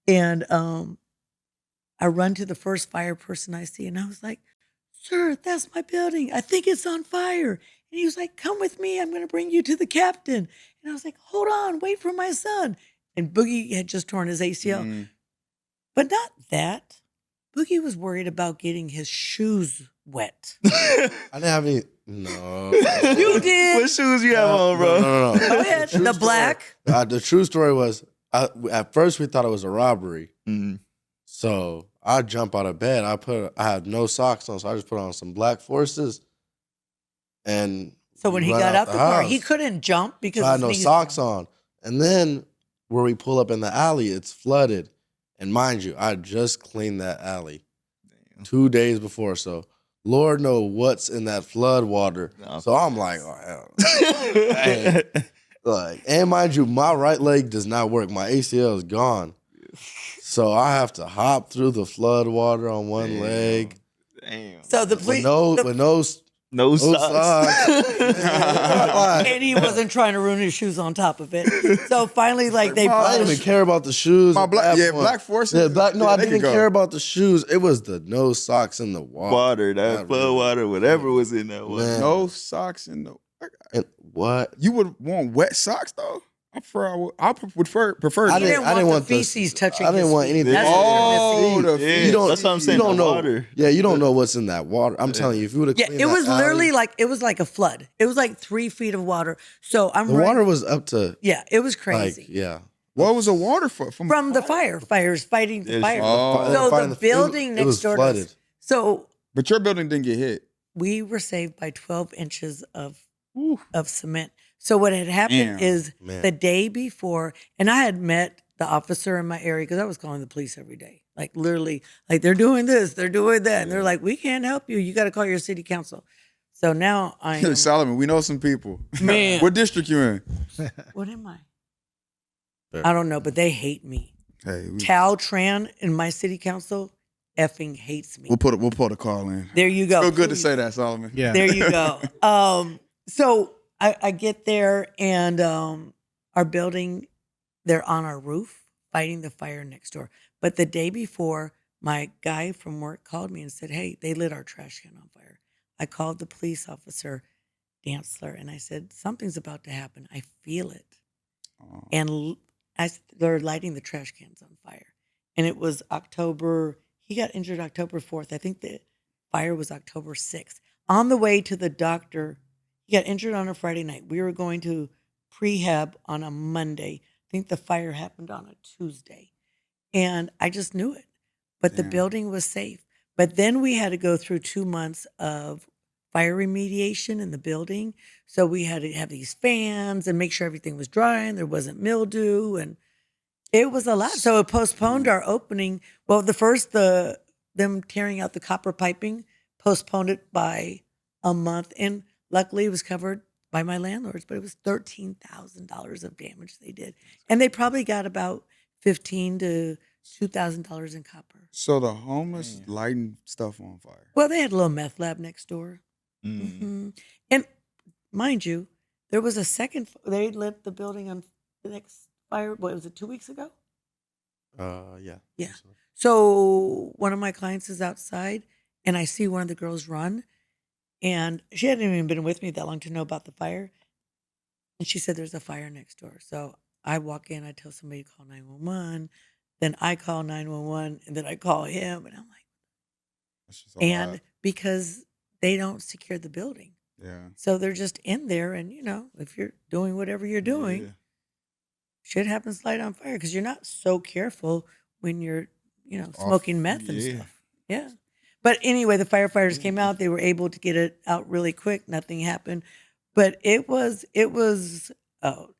And I run to the first fire person I see, and I was like, "Sir, that's my building. I think it's on fire." And he was like, "Come with me. I'm going to bring you to the captain." And I was like, "Hold on, wait for my son." And Boogie had just torn his ACL. Mm. But not that. Boogie was worried about getting his shoes wet. I didn't have any. No. You did. What shoes you have on, bro? No. Go ahead. true The story- black. The true story was, at first we thought it was a robbery. Mhm. So I jump out of bed. I had no socks on, so I just put on some black forces. And So when he run got out the car, house. he couldn't jump because So I had his no knees socks were- on. And then where we pull up in the alley, it's flooded. And mind you, I just cleaned that alley 2 days before. So Lord know what's in that flood water. No. So I'm like, oh, hell. Hey. Like, and mind you, my right leg does not work. My ACL is gone. So I have to hop through the flood water on one Damn. leg. Damn. So the With police, no, the- with no No socks. and he wasn't trying to ruin his shoes on top of it. So finally, like they, I didn't even care about the shoes. My at black, that yeah, point. black forces. Yeah, black. No, yeah, I they can didn't go. care about the shoes. It was the no socks in the water. Water, that Not flood really. water, whatever was in that water. Man. No socks in the. And what? You would want wet socks though. I prefer. he didn't want the want feces touching. I didn't his want feet. anything. That's what Oh, you're missing. the Yeah, You don't- that's what I'm saying. You don't the know. water. Yeah, you don't know what's in that water. I'm telling you, if you would have Yeah, cleaned it was that alley, literally like a flood. It was like 3 feet of water. So I'm the right- water was up to Yeah, it was like crazy. yeah. What was the water for? From the fires fighting the Yeah, fire. Oh. So Fighting the building it was next door to flooded. us. So But your building didn't get hit. we were saved by 12 inches of cement. So what had happened Damn. is Man. the day before, and I had met the officer in my area because I was calling the police every day. Like literally, like they're doing this, they're doing that. And they're like, we can't help you. You got to call your city council. So now I am, Solomon, we know some people. Man. What district you in? what am I? Fair. I don't know, but they hate me. Hey, Caltran in my city council effing hates me. we'll put a call in. There you go. Feel good to Please. say that, Solomon. Yeah. There you go. So I get there and our building, they're on our roof fighting the fire next door. But the day before, my guy from work called me and said, "Hey, they lit our trash can on fire." I called the police officer, Dantzler, and I said, "Something's about to happen. I feel it." Oh. And they're lighting the trash cans on fire. And it was October, he got injured October 4th. I think the fire was October 6th. On the way to the doctor, he got injured on a Friday night. We were going to prehab on a Monday. I think the fire happened on a Tuesday. And I just knew it. But the Damn. building was safe. But then we had to go through 2 months of fire remediation in the building. So we had to have these fans and make sure everything was dry and there wasn't mildew. And it was a lot. So it postponed our opening. Well, them tearing out the copper piping postponed it by a month. And luckily it was covered by my landlords, but it was $13,000 of damage they did. And they probably got about $1,500 to $2,000 in copper. So the homeless Damn. lighting stuff on fire. Well, they had a little meth lab next door. Mm. hmm And mind you, there was a second, they lit the building on the next fire, what was it, 2 weeks ago? Yeah. Yeah. So one of my clients is outside and I see one of the girls run and she hadn't even been with me that long to know about the fire. And she said, there's a fire next door. So I walk in, I tell somebody to call 911. Then I call 911 and then I call him and I'm like, That's just a and lot. because they don't secure the building. Yeah. So they're just in there, and if you're doing whatever you're doing, Yeah. shit happens, light on fire, because you're not so careful when you're, Off. smoking meth and Yeah. stuff. Yeah. But anyway, the firefighters came out. They were able to get it out really quick. Nothing happened. But it was,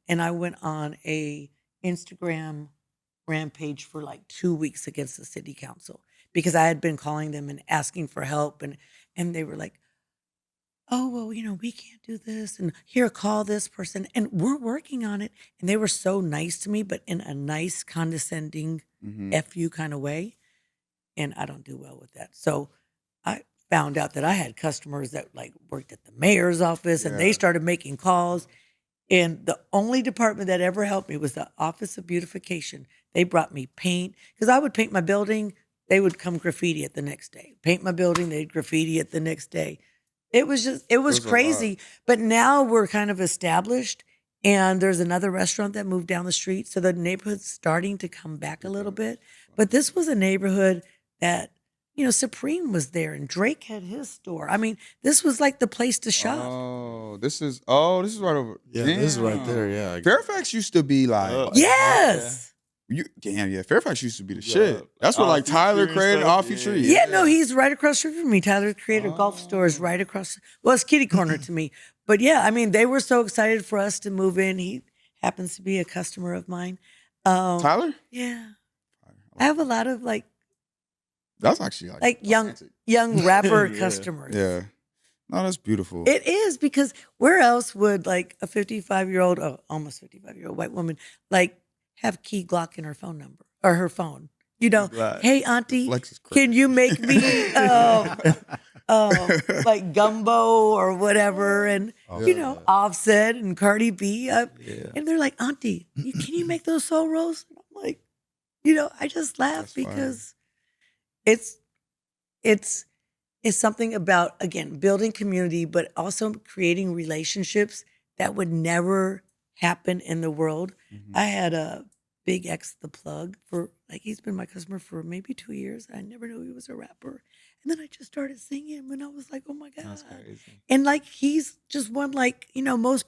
and I went on a Instagram rampage for like 2 weeks against the city council because I had been calling them and asking for help, and they were like, oh, well, we can't do this, and here, call this person, and we're working on it. And they were so nice to me, but in a nice, condescending, Mhm. F you kind of way. And I don't do well with that. So I found out that I had customers that like worked at the mayor's office, and they Yeah. started making calls. And the only department that ever helped me was the Office of Beautification. They brought me paint because I would paint my building. They would come graffiti it the next day. Paint my building, they'd graffiti it the next day. It was was a lot. crazy. But now we're kind of established, and there's another restaurant that moved down the street. So the neighborhood's starting to come back a little bit. But this was a neighborhood that, Supreme was there, and Drake had his store. I mean, this was like the place to shop. This is right over. Yeah, this is right Damn. there. Yeah. Fairfax used to be like, Yes. Fairfax used to be the Yeah. shit. That's what All like Tyler Future and created, stuff, all future. yeah. Yeah, no, he's right across the street from me. Tyler Creator Golf Store is right across. Well, it's kitty corner to me. But yeah, I mean, they were so excited for us to move in. He happens to be a customer of mine. Tyler? Yeah. I have a lot of like That's actually like young authentic. young rapper Yeah. customers. Yeah. No, that's beautiful. It is, because where else would like a 55-year-old, almost 55-year-old white woman like have Key Glock in her phone number or her phone? Right. Hey auntie, Flex is crazy. can you make me like gumbo or whatever? And Oh, Offset and Cardi B, Yeah. and they're like, auntie, can you make those soul rolls? And I'm like, I just laugh That's fire. because it's something about, again, building community, but also creating relationships that would never happen in the world. Mhm. I had a Big X the Plug for like, he's been my customer for maybe 2 years. I never knew he was a rapper. And then I just started singing him, and I was like, oh my God. That's crazy. And like, he's just one, like, most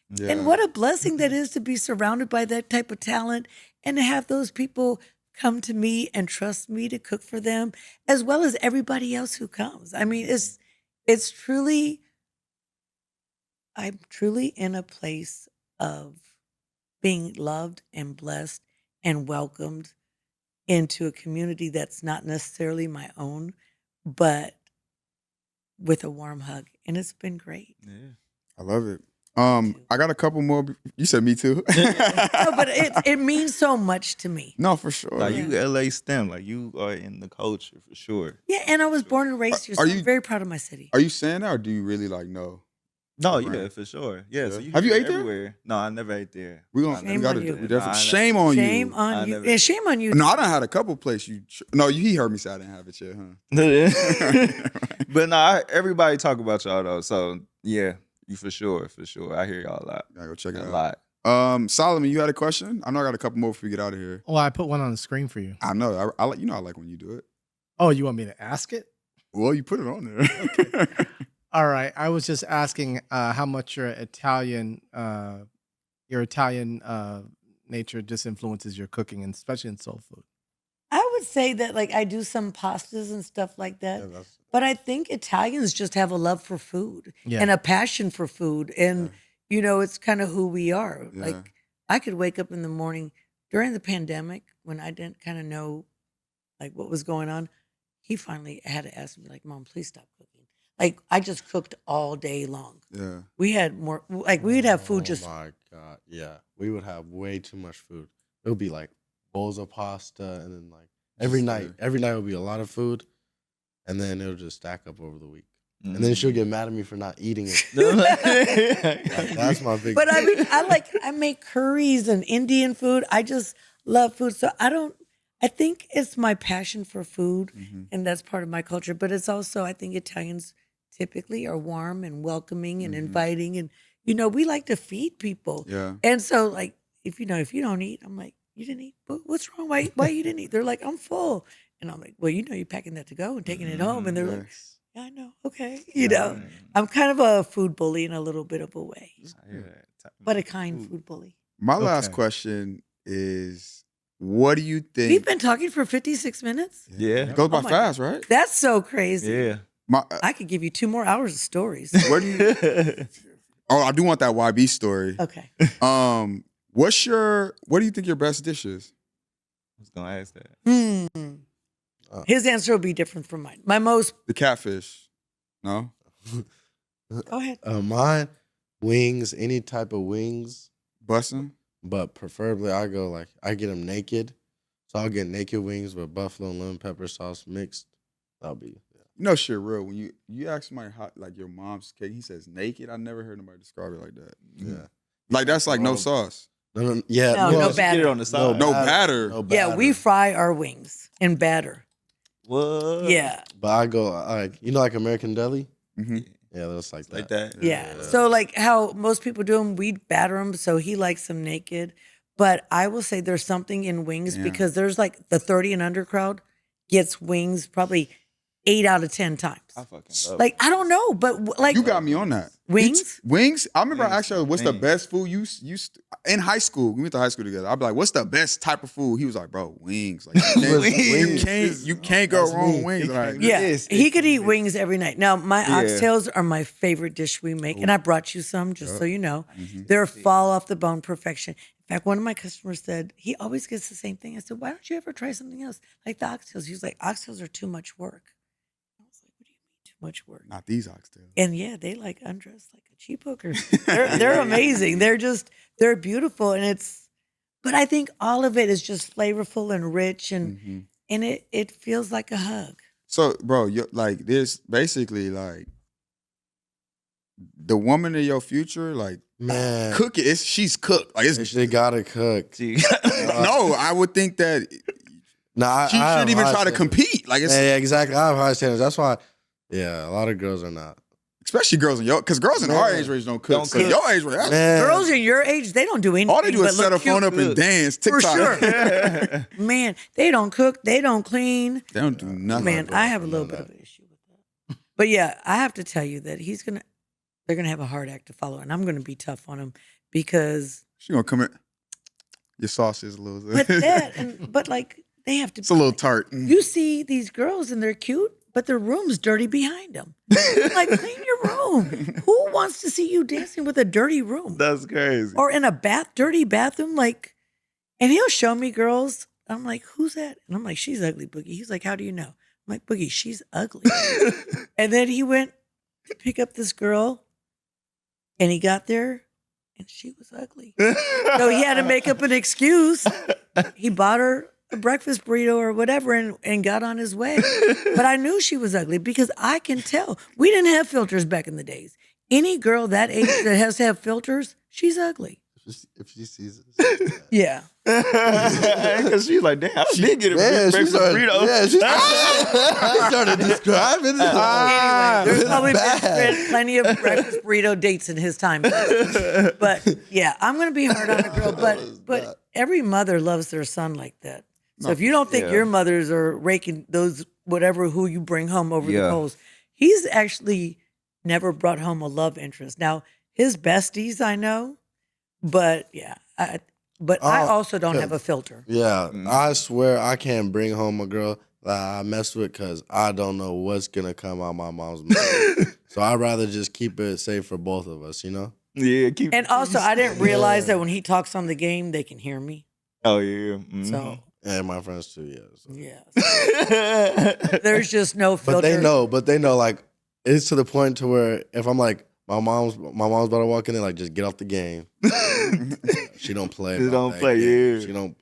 Yeah. and what a blessing that is to be surrounded by that type of talent and to have those people come to me and trust me to cook for them, as well as everybody else who comes. I mean, it's truly, I'm truly in a place of being loved and blessed and welcomed into a community that's not necessarily my own, but with a warm hug. And it's been great. Yeah. I love it. I got a couple more. You said me too. No, but it means so much to me. No, for sure. Like you LA STEM, like you are in the culture for sure. Yeah, and I was born and raised here, so Are I'm you- very proud of my city. Are you saying that, or do you really like know? No, Right. yeah, for sure. Yeah. So Yeah. you Have you hear ate there? everywhere. No, I never ate there. We gonna Shame we gotta on you. we definitely Nah, shame on Shame you. on I you. never- And shame on you. No, I done had a couple places. No, he heard me say I didn't have it yet, huh? But no, everybody talk about y'all though. So yeah, you for sure. I hear y'all a lot. Gotta go check it A out. lot. Solomon, you had a question? I know I got a couple more before we get out of here. Well, I put one on the screen for you. I know. I like I like when you do it. Oh, you want me to ask it? Well, you put it on there. All right. I was just asking how much your Italian nature just influences your cooking, and especially in soul food. I would say that like I do some pastas and stuff like that. Yeah, that's- But I think Italians just have a love for food Yeah. and a passion for food. And, it's kind of who we are. Yeah. Like, I could wake up in the morning during the pandemic when I didn't kind of know like what was going on. He finally had to ask me, like, Mom, please stop cooking. Like, I just cooked all day long. Yeah. We had more, like, we'd have food just, Oh my God. Yeah. We would have way too much food. It would be like bowls of pasta, and then like every night would be a lot of food. And then it'll just stack up over the week. And then she'll get mad at me for not eating it. Like, that's my big but I mean, I make curries and Indian food. I just love food. So I think it's my passion for food, Mhm. and that's part of my culture. But it's also, I think Italians typically are warm and welcoming and Mhm. inviting. And, we like to feed people. Yeah. And so, like, if you don't eat, I'm like, you didn't eat? What's wrong? Why you didn't eat? They're like, I'm full. And I'm like, well, you're packing that to go and taking it home. And they're Yeah. like, Yeah, I know. Okay. You know, I'm kind of a food bully in a little bit of a way, I hear that. but a kind food bully. My last Okay. question is, what do you think? We've been talking for 56 minutes. Yeah. It goes by Oh my fast, right? That's so crazy. Yeah. My, I could give you 2 more hours of stories. where do you? Oh, I do want that YB story. Okay. What do you think your best dish is? I was gonna ask that. His answer will be different from mine. My most. The catfish. No. Go ahead. Mine, wings, any type of wings, Bussin'? but preferably I get them naked. So I'll get naked wings with buffalo and lemon pepper sauce mixed. That'll be. You know shit real. When you ask somebody how, like your mom's cake, he says naked. I never heard nobody describe it like that. Yeah. Like that's like no sauce. No, yeah. No, You no just get batter. it on the side. No batter. No Yeah, we batter. fry our wings in batter. What? Yeah. But I go like American Deli. Mm-hmm. Yeah, that's like that. Like that. Yeah. So like how most people do them, we batter them. So he likes them naked. But I will say there's something in wings Yeah. because there's like the 30 and under crowd gets wings probably 8 out of 10 times. I fucking love Like I don't know, but like You got me on that. Wings? Wings? I remember Wings, I asked her, what's the wings. best food you used in high school? We went to high school together. I'd be like, what's the best type of food? He was like, bro, wings. Like, you can't go That's wrong me. with wings. Like, yeah, Yes, he could eat wings every night. Now, my Yeah. oxtails are my favorite dish we make, and I brought you some just so you know. Mm-hmm. They're fall off the bone perfection. In fact, one of my customers said he always gets the same thing. I said, why don't you ever try something else like the oxtails? He was like, oxtails are too much work. I was like, what do you mean too much work? not these oxtails. And yeah, they like undress like a cheap hooker. They're amazing. They're beautiful, and but I think all of it is just flavorful and rich, and Mhm. and it feels like a hug. So, bro, you like this basically like the woman of your future, like Man, cook it. She's cooked. Like it's she gotta cook. no, I would think that Nah, she shouldn't even try to compete. Like it's Yeah, exactly. I have high standards. That's why. Yeah, a lot of girls are not. especially girls in your because girls in our Man. age range don't cook. Don't So cook. your age range, Man, Girls in your age, they don't do anything. all they do is but set a look phone cute. up and dance. For TikTok. sure. Man, they don't cook. They don't clean. They don't do nothing. Man, bro. I have a little bit of an issue with that. But yeah, I have to tell you that they're gonna have a hard act to follow, and I'm gonna be tough on him because She gonna come in. Your sauce is a little. but like they have to. It's a little tart. You see these girls and they're cute, but their room's dirty behind them. Like clean your room. Who wants to see you dancing with a dirty room That's crazy. or in a dirty bathroom? Like, and he'll show me girls. I'm like, who's that? And I'm like, she's ugly, Boogie. He's like, how do you know? I'm like, Boogie, she's ugly. And then he went to pick up this girl, and he got there, and she was ugly. So he had to make up an excuse. He bought her a breakfast burrito or whatever and got on his way. But I knew she was ugly because I can tell. We didn't have filters back in the days. Any girl that age that has to have filters, she's ugly. if she sees it. Yeah. Because she's like, damn, I did get a Man, she breakfast started, burrito. yeah, she started describing it. Anyway, there's It's probably bad. been plenty of breakfast burrito dates in his time. But yeah, I'm gonna be hard on a girl. But every mother loves their son like that. So if you don't think Yeah. your mothers are raking those who you bring home over the Yeah. coals, he's actually never brought home a love interest. Now his besties I know, but yeah, I also don't have a filter. Yeah, I swear I can't bring home a girl that I mess with because I don't know what's gonna come out my mom's mouth. So I'd rather just keep it safe for both of us, you know? Yeah, keep. And also, I didn't realize that when he talks on the game, they can hear me. Oh yeah. Mhm. So And my friends too, yeah. So. yeah, there's just no filter. But they know, like, it's to the point to where if I'm like, my mom's about to walk in there, like, just get off the game. She don't play. She about don't that play, game. yeah. She don't,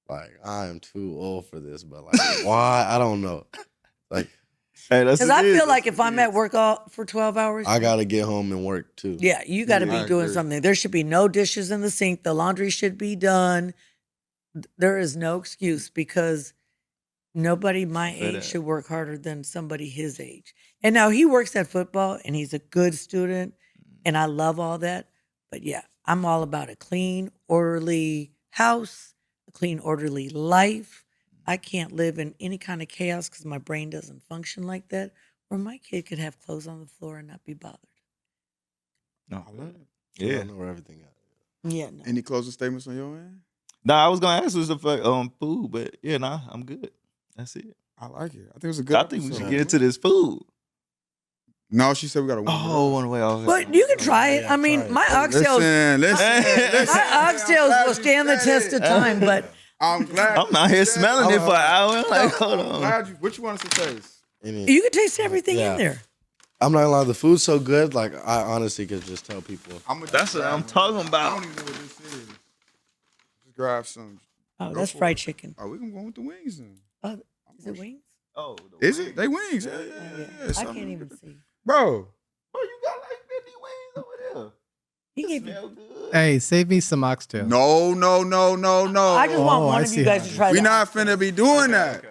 like, I am too old for this, but like, why? I don't know. Like, Hey, that's Because what I it is. feel like That's if what I'm it at is. work for 12 hours, I gotta get home and work too. yeah, you got to Yeah, I be doing agree. something. There should be no dishes in the sink. The laundry should be done. There is no excuse because nobody my Feel age that. should work harder than somebody his age. And now he works at football and he's a good student and I love all that. But yeah, I'm all about a clean, orderly house, a clean, orderly life. I can't live in any kind of chaos because my brain doesn't function like that. Or my kid could have clothes on the floor and not be bothered. No. I love it. Yeah. I know where everything at. Yeah, no. Any closing statements on your end? Nah, I was gonna ask was the food, but yeah, nah, I'm good. That's it. I like it. I think it was a good. I think we episode. should get into this food. No, she said we got to. Oh, one way. Okay. But you can try it. Yeah, I mean, try it. my oxtails, Listen. my oxtails will stand the test of time. But I'm glad. I'm out here you said smelling it for an hour. I'm like, it. hold I'm on. glad you. What you want us to taste? you can taste everything Yeah. in there. I'm not gonna lie, the food's so good. Like I honestly could just tell people. That's what I'm talking I about. don't even know what this is. Just grab some. Oh, Go that's for fried it. chicken. Oh, we gonna go with the wings then. Oh, is it wings? Oh, Is it? They wings. Yeah, Oh, yeah. I something. can't even see. Bro. Bro, you got like 50 wings over He gave me. there. Smell good. Hey, save me some oxtail. No. I just want Oh, one I of see you guys how to it try We the not oxtail. finna be doing that. Okay.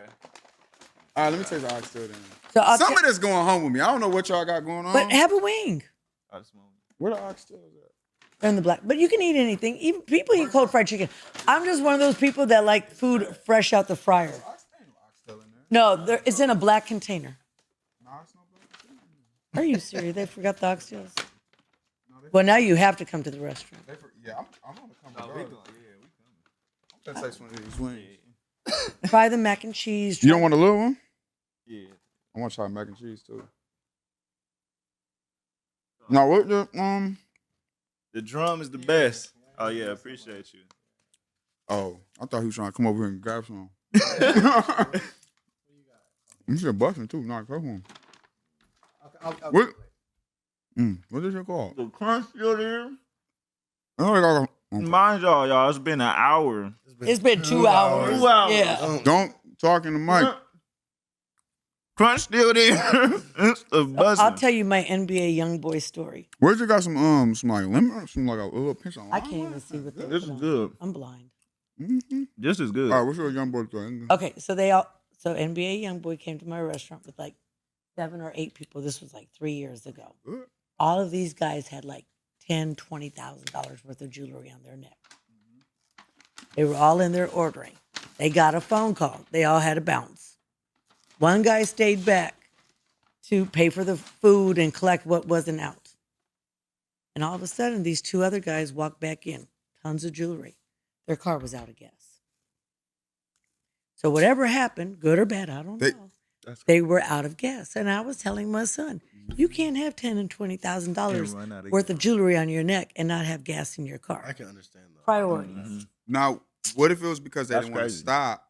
All right, let me taste the oxtail then. So I'll Some of this going home with me. I don't know what y'all got going on. but have a wing. I smell it. Where the oxtails at? They're in the black. But you can eat anything. Even people eat cold fried chicken. I'm just one of those people that like food fresh out the fryer. Oxtail in there. No, it's in a black container. No, it's no black. Are you serious? They forgot the oxtails? Well, now you have to come to the restaurant. Yeah, I'm gonna come. regardless. I'm gonna taste one of these wings. Try the mac and cheese. You don't want a little one? Yeah. I want to try mac and cheese too. Now what the The drum is the best. Oh yeah, appreciate you. Oh, I thought he was trying to come over here and grab some. You should busting too. Not come on. What? What is it called? The crunch still there. Okay. Mind y'all, it's been an hour. It's been 2 hours. 2 hours. Yeah. Don't talk in the mic. Crunch still there. It's the buzzing. I'll tell you my NBA young boy story. Where's you got some like lemon, some like a little pinch on? I can't even see what they're This is put on. good. I'm blind. Mm-hmm. This is good. All right, what's your young boy doing? Okay, so NBA young boy came to my restaurant with like 7 or 8 people. This was like 3 years ago. Good. All of these guys had like $10,000-$20,000 worth of jewelry on their neck. They were all in there ordering. They got a phone call. They all had to bounce. One guy stayed back to pay for the food and collect what wasn't out. And all of a sudden, these 2 other guys walked back in, tons of jewelry. Their car was out of gas. So whatever happened, good or bad, I don't know. They were out of gas. And I was telling my son, you can't have $10,000 and $20,000 worth of jewelry on your neck and not have gas in your car. I can understand that. Priorities. Mm-hmm. Now, what if it was because they That's didn't want to crazy. stop?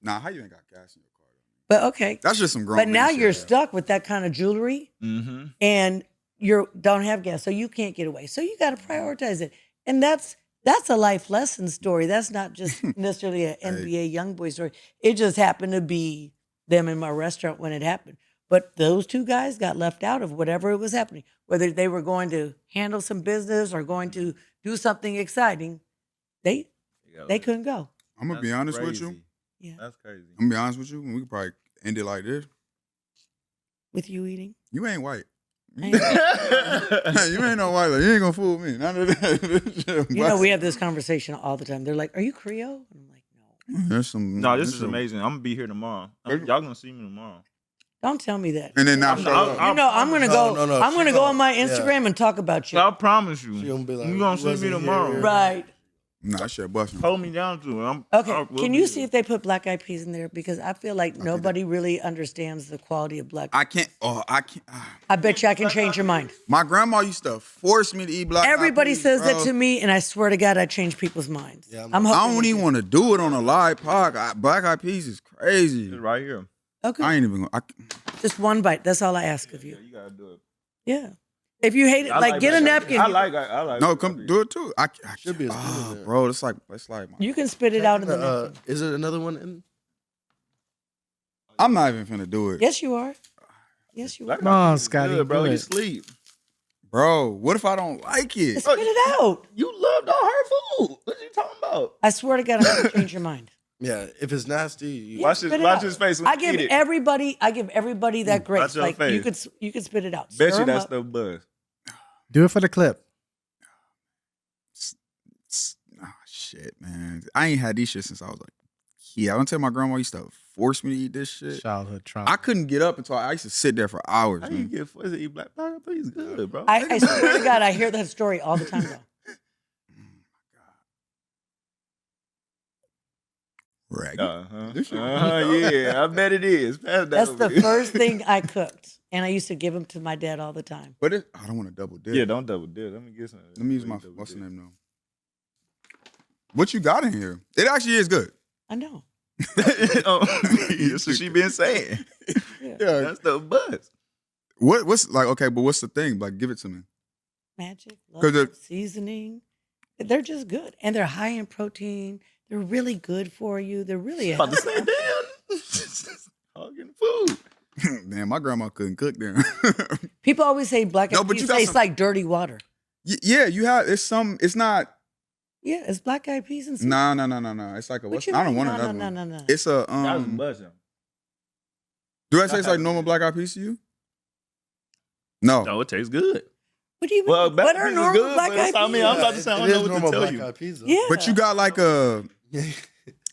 Now, how you ain't got gas in your car? But okay. That's just some grown. But now man you're shit. stuck with that kind of jewelry Mm-hmm. and you don't have gas, so you can't get away. So you got to prioritize it. And that's a life lesson story. That's not just necessarily an NBA young boy story. It just happened to be them in my restaurant when it happened. But those 2 guys got left out of whatever it was happening, whether they were going to handle some business or going to do something exciting. They couldn't go. I'm gonna be honest with you. Yeah, That's crazy. I'm gonna be honest with you. We could probably end it like this. with you eating. You ain't white. I ain't- You ain't no white. Like, you ain't gonna fool me. None of that. You know, we have this conversation all the time. They're like, "Are you Creole?" And I'm like, "No." There's some. No, this there's is some- amazing. I'm gonna be here tomorrow. Hey. Y'all gonna see me tomorrow. Don't tell me that. And then now, show up. You know, I'm gonna go. no, I'm she gonna go on my yeah. Instagram and talk about you. I promise you. She gonna be like, you gonna "You see me wasn't tomorrow. here." Right. Nah, that shit busting. Hold me down to it. Okay. Can you see if they put black eyed peas in there? Because I feel like nobody really understands the quality of black. I can't. Oh, I can't. I bet you I can change your mind. My grandma used to force me to eat black. Everybody eyed peas, says bro. that to me, and I swear to God, I change people's minds. Yeah, I'm hoping I don't they even do. want to do it on a live pod. Black eyed peas is crazy. It's right here. Okay. I ain't even. Just one bite. That's all I ask of you. You gotta do it. Yeah. If you hate it, like get a napkin. I like. No, come do it too. I Should be a spoon in oh, there. bro. It's like You can spit it out in the napkin. Is it another one in? I'm not even finna do it, Yes, you are. Yes, you are. Come on, Scotty. Good, bro. do You it. sleep. bro. What if I don't like it? Spit it out. You loved all her food. What you talking about? I swear to God, I'm gonna change your mind. Yeah, if it's nasty, you, Yeah, Watch spit it watch out. his face when I you give eat it. everybody that grace. Watch your Like you face. could spit it out. Bet Stir you 'em that's up. the buzz. Do it for the clip. Oh, shit, man. I ain't had these shit since I was like kid. I don't tell my grandma used to force me to eat this shit. Childhood trauma. I couldn't get up until I used to sit there for hours. How you Man. get forced to eat black eyed peas? Good, bro. I swear to God, I hear that story all the time though. Ragged. This shit- Yeah, I bet it is. Pass that That's over the here. first thing I cooked, and I used to give them to my dad all the time. But I don't want to double dip. Yeah, don't double dip. Let me get some. Let me use my what's the name now? What you got in here? It actually is good. I know. That's what she been saying. Yeah. Yeah. That's the buzz. What's like okay, but what's the thing? Like, give it to me. Magic, 'Cause love, seasoning. They're just good, and they're high in protein. They're really good for you. They're really About to say, damn. Hogging food. Man, my grandma couldn't cook them. People always say black No, eyed but you peas got taste some- like dirty water. Yeah, you have. It's not. Yeah, it's black eyed peas and soup. No. It's like a. What What's, you I don't mean? want another No. one. It's a. That was buzzing. Do I taste like normal black eyed peas to you? No. No, it tastes good. What do you mean? Well, What black are peas is normal good, black but eyed I mean, I'm peas? about to say I It don't is know what normal to tell black you. eyed peas, though. Yeah, But you got like a.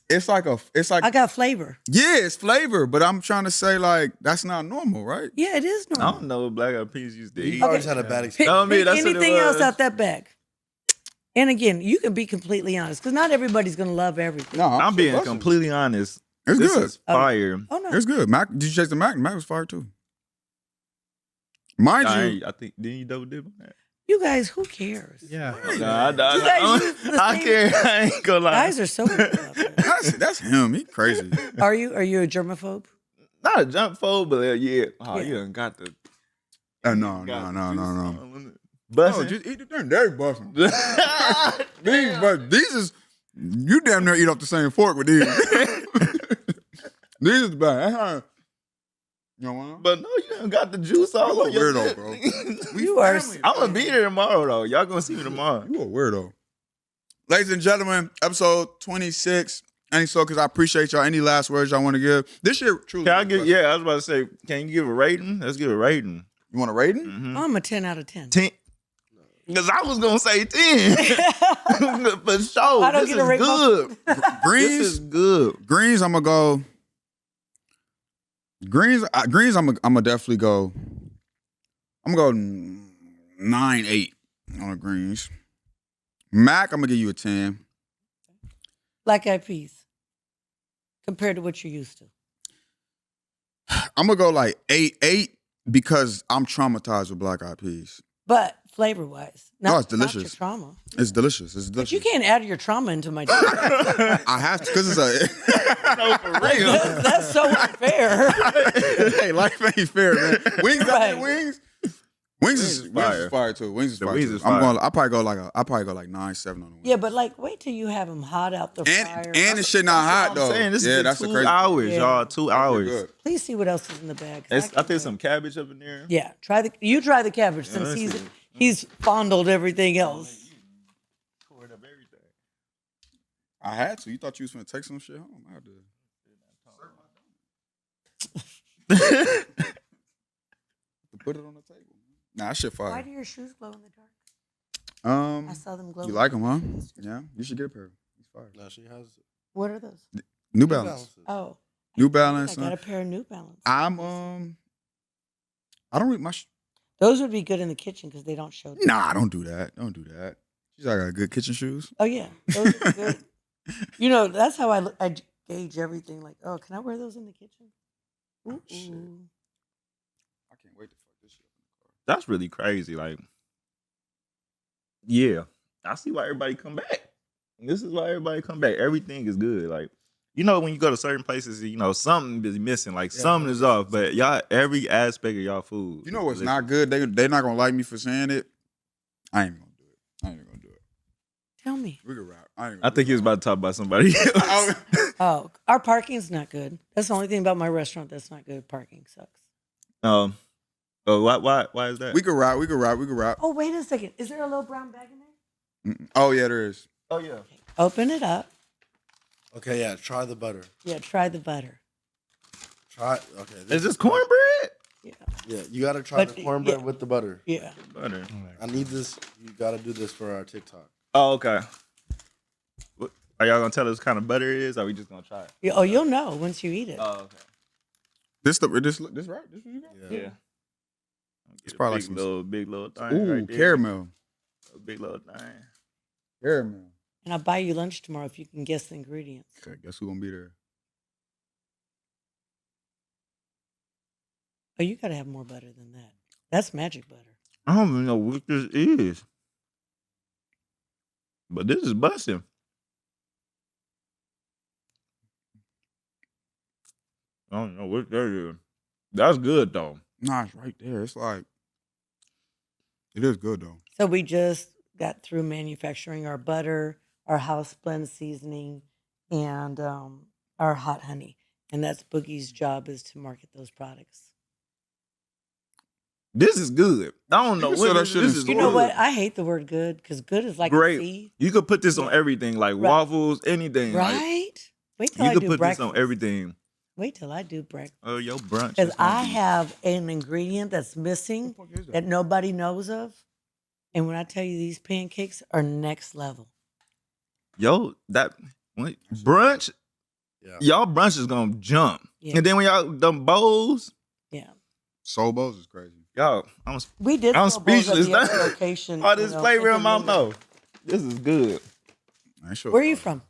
It's like a. It's like. I got flavor. Yeah, it's flavor, but I'm trying to say like that's not normal, right? Yeah, it is I normal. don't know what black eyed peas used to You eat. always had a bad Pick, experience. No, I mean, pick that's what it anything else was. out that bag. And again, you can be completely honest because not everybody's going to love everything. No, I'm being busting. completely honest. It's This good. is fire. Oh, no. It's good. Mac, did you taste the Mac? Mac was fire too. Mind you, I think didn't you double dip on that? You guys, who cares? Yeah. Nah, You guys use the I same- can't. I ain't gonna lie. Guys are so weird about that. that's him. He crazy. Are you a germaphobe? Not a jump fold, but yeah. Oh, Yeah. you done got the. No. No. No, just eat the thing. They're busting. These is you damn near eat off the same fork with these. These is bad. That's how, you know what? But no, you done got the juice all You a over your weirdo, lip. bro. You are. I'm gonna be there tomorrow though. Y'all gonna see me tomorrow. You a weirdo. Ladies and gentlemen, episode 26. Any so, because I appreciate y'all. Any last words y'all want to give? This year, truly. Can I give? Yeah, I was about to say. Can you give a rating? Let's give a rating. You want a rating? Mm-hmm. I'm a 10 out of 10. 10. Because I was gonna say 10 for sure. I don't This get a is rate good. This Greens. is good. Greens, I'm gonna go. Greens, I'm gonna definitely go. I'm gonna go 9-8 on the greens. Mac, I'm gonna give you a 10. Black eyed peas compared to what you're used to. I'm gonna go like 8-8 because I'm traumatized with black eyed peas. But flavor wise, Oh, it's not your delicious. trauma. It's delicious. It's But delicious. you can't add your trauma into my. I have to because it's a. No, for real. That's so unfair. Hey, life ain't fair, man. Wings, Right. wings. Wings is fire too. Wings is The fire wings too. is I'm fire. going. I probably go like 9-7 on the wings. Yeah, but like, wait till you have them hot out the fryer. And the shit not hot I'm though. saying this Yeah, is that's the 2 crazy. hours, Yeah. y'all. 2 hours. Good. Please see what else is in the bag. 'cause It's, I can't think wait. some cabbage up in there. Yeah, try the cabbage since let's he's see. he's fondled everything else. Poured up everything. I had to. You thought you was gonna take some shit home? I had to. Put it on the table. Nah, that shit Why fire. do your shoes glow in the dark? I saw them glow. You like them, huh? Yeah, you should get a pair. It's fire. No, she has What are those? New Balance. Oh, New Balance. I got a pair of New Balance. I'm I don't read my. Those would be good in the kitchen because they don't show. them. Nah, don't do that. Don't do that. She's like, I got good kitchen shoes. Oh yeah, those are good. You know, that's how I gauge everything. Like, oh, can I wear those in the kitchen? Ooh, shit. ooh. I can't wait to fuck this shit up in the car. That's really crazy. Like, yeah, I see why everybody come back. This is why everybody come back. Everything is good. Like, you know, when you go to certain places, you know, something is missing. Like, something is off. But y'all, every aspect of y'all food. You know what's not good? They're not gonna like me for saying it. I ain't even gonna do it. I ain't even gonna do it. Tell me. We can rap. I ain't I think he was about to talk about somebody else. Oh, our parking's not good. That's the only thing about my restaurant that's not good. Parking sucks. Oh, why is that? We can rap. We can rap. We can rap. Oh, wait a second. Is there a little brown bag in there? Oh yeah, there is. Oh yeah. Open it up. Okay, yeah. Try the butter. Yeah, try the butter. Try. Okay. Is this cornbread? Yeah, Yeah, you gotta try But, the cornbread yeah. with the butter. yeah. Butter. I need this. You gotta do this for our TikTok. Oh, okay. Are y'all gonna tell us what kind of butter it is, or are we just gonna try it? Oh, you'll know once you eat it. Oh, okay. This right? This what you got? Yeah. It's probably like big little thing. Ooh, right there. caramel. A big little thing. Caramel. And I'll buy you lunch tomorrow if you can guess the ingredients. Okay, guess who gonna be there? Oh, you got to have more butter than that. That's magic butter. I don't even know what this is, but this is busting. I don't know what that is. That's good though. Nah, it's right there. It's like it is good though. So we just got through manufacturing our butter, our house blend seasoning, and our hot honey. And that's Boogie's job, is to market those products. This is good. I don't know You can what sell that this, shit this in is. stores. You know good. what? I hate the word good because good is like a Great. C. You could put this on Yeah. everything, like Right. waffles, anything. Like, Right? Wait till you I could do put breakfast. this on everything. Wait till I do breakfast. Oh, your brunch. Because is gonna I be- have an ingredient that's missing What the fuck is that nobody knows of. And when I tell you these pancakes are next level. Yo, that brunch, Yeah. y'all brunch is gonna jump. Yeah. And then when y'all them bowls, Yeah. Soul Bowls is crazy. y'all, We did I'm soul bowls at the speechless. other location. all you this know, flavor in thinking my maybe- mouth. This is good. I ain't sure. Where are you from?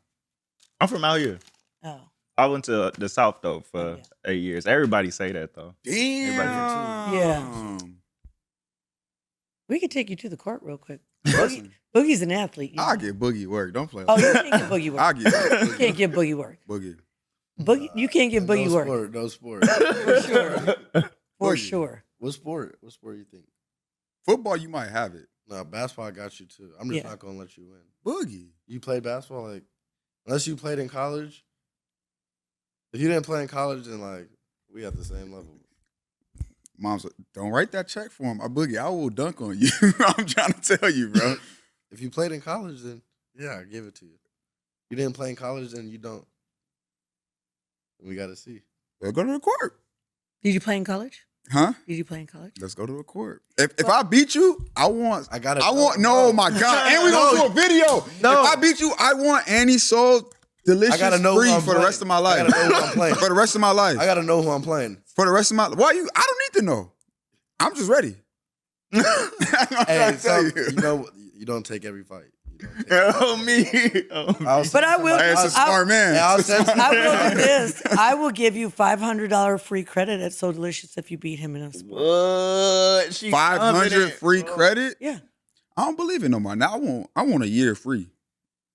I'm from out here. Oh. I went to the South though for Yeah. 8 years. Everybody say that though. Damn. Yeah. We could take you to the court real quick. Listen, Boogie's an athlete. You I know. get Boogie work. Don't play. Oh, Like you can't get Boogie work. I get You can't give Boogie work. Boogie. Boogie, you can't give Boogie no work. sport, no sport. For sure. For Boogie. sure. What sport? What sport you think? Football, you might have it. No, basketball I got you too. I'm just Yeah. not gonna let you win. Boogie. You played basketball, like unless you played in college. If you didn't play in college, then like we at the same level. Mom's like, don't write that check for him. Boogie, I will dunk on you. I'm trying to tell you, bro. If you played in college, then yeah, I give it to you. You didn't play in college, then you don't. We got to see. Let's go to the court. Did you play in college? Huh? Did you play in college? Let's go to the court. If I beat you, I want. I got it. No, my God. And we gonna do a video. No. If I beat you, I want Annie Soul Delicious I gotta know who free I'm for the playing. rest of my I life. gotta know who I'm playing. For the rest of my life. I got to know who I'm playing. For the rest of my life. Why you? I don't need to know. I'm just ready. I'm trying to tell you. you know, you don't take every fight. You don't take Oh me. But I will. Hey, it's a smart man. Yeah, I'll send I will do this. I will give you $500 free credit at So Delicious if you beat him in a sport. What? She 500 confident. free credit? Yeah. I don't believe it no more. Now I want a year free.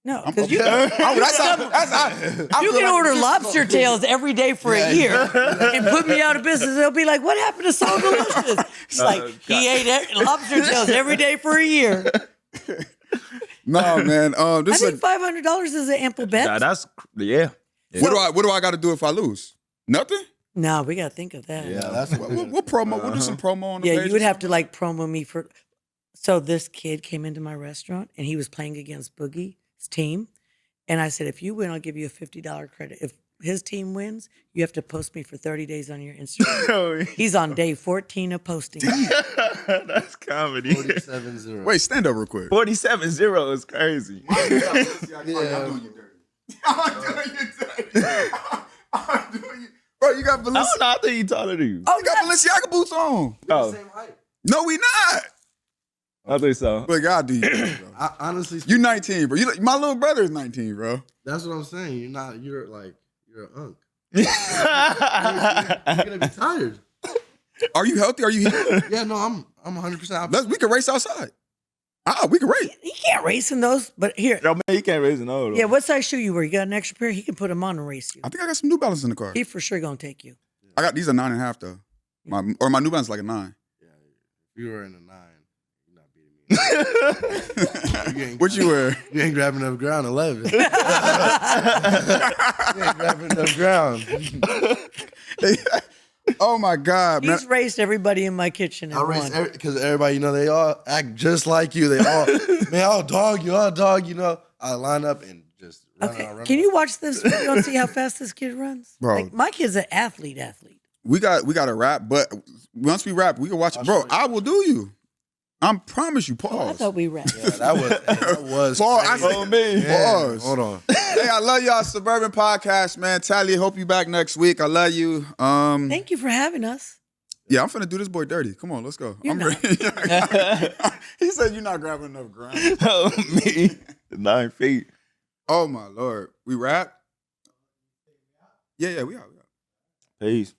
No, I'm because you okay. can, you can order lobster tails every day for a year and put me out of business. They'll be like, "What happened to So Delicious?" It's like he ate lobster tails every day for a year. No, man. I This think is $500 is an ample bet. Nah, that's yeah. what do I got to do if I lose? Nothing. No, we got to think of that. Yeah, that's We'll promo. We'll do some promo on the Yeah, page. you would have to like promo me for. So this kid came into my restaurant and he was playing against Boogie's team, and I said, "If you win, I'll give you a $50 credit. If his team wins, you have to post me for 30 days on your Instagram." He's on day 14 of posting. That's comedy. 47-0. Wait, stand up real quick. 47-0 is crazy. I'm doing you dirty. I'm doing you. Bro, you got I don't know. I think he taller than you. Oh, You got Balenciaga boots on. Oh, Same height. No, we not. I think so. But God, do you, bro? I, honestly, You 19, bro. My little brother is 19, bro. that's what I'm saying. You're not. You're an unk. You're gonna be tired. Are you healthy? Are you here? Yeah, no, I'm 100%. We can race outside. We can race. he can't race in those. But here, Yo, man, he can't raise an old. yeah, what size shoe you wear? You got an extra pair? He can put them on and race you. I think I got some New Balance in the car. He for sure gonna take you. I got these are 9.5 though. My New Balance is like a 9. If you were in a 9, you're not beating me. You ain't What you wear? You ain't grabbing enough ground. 11. You ain't grabbing enough ground. Oh my God, man. He's raced everybody in my kitchen and I race won. because everybody, they all act just like you. They all, man, I'll dog you. I line up and just run Okay, out. can you watch this video and see how fast this kid runs? Bro. Like, my kid's an athlete. We got to rap, but once we rap, we can watch it. Bro, I will do you. I promise you. Oh, I Pause. thought we rapped. Yeah, that was Pause. I crazy. said, me. Yeah, pause. hold on. Hey, I love y'all. Suburban Podcast, man. Tally, hope you back next week. I love you. Thank you for having us. Yeah, I'm finna do this boy dirty. Come on, let's go. You're I'm not. ready. He said you're not grabbing enough ground. Me. 9 feet. Oh my Lord. We rap? Yeah, we are. Peace.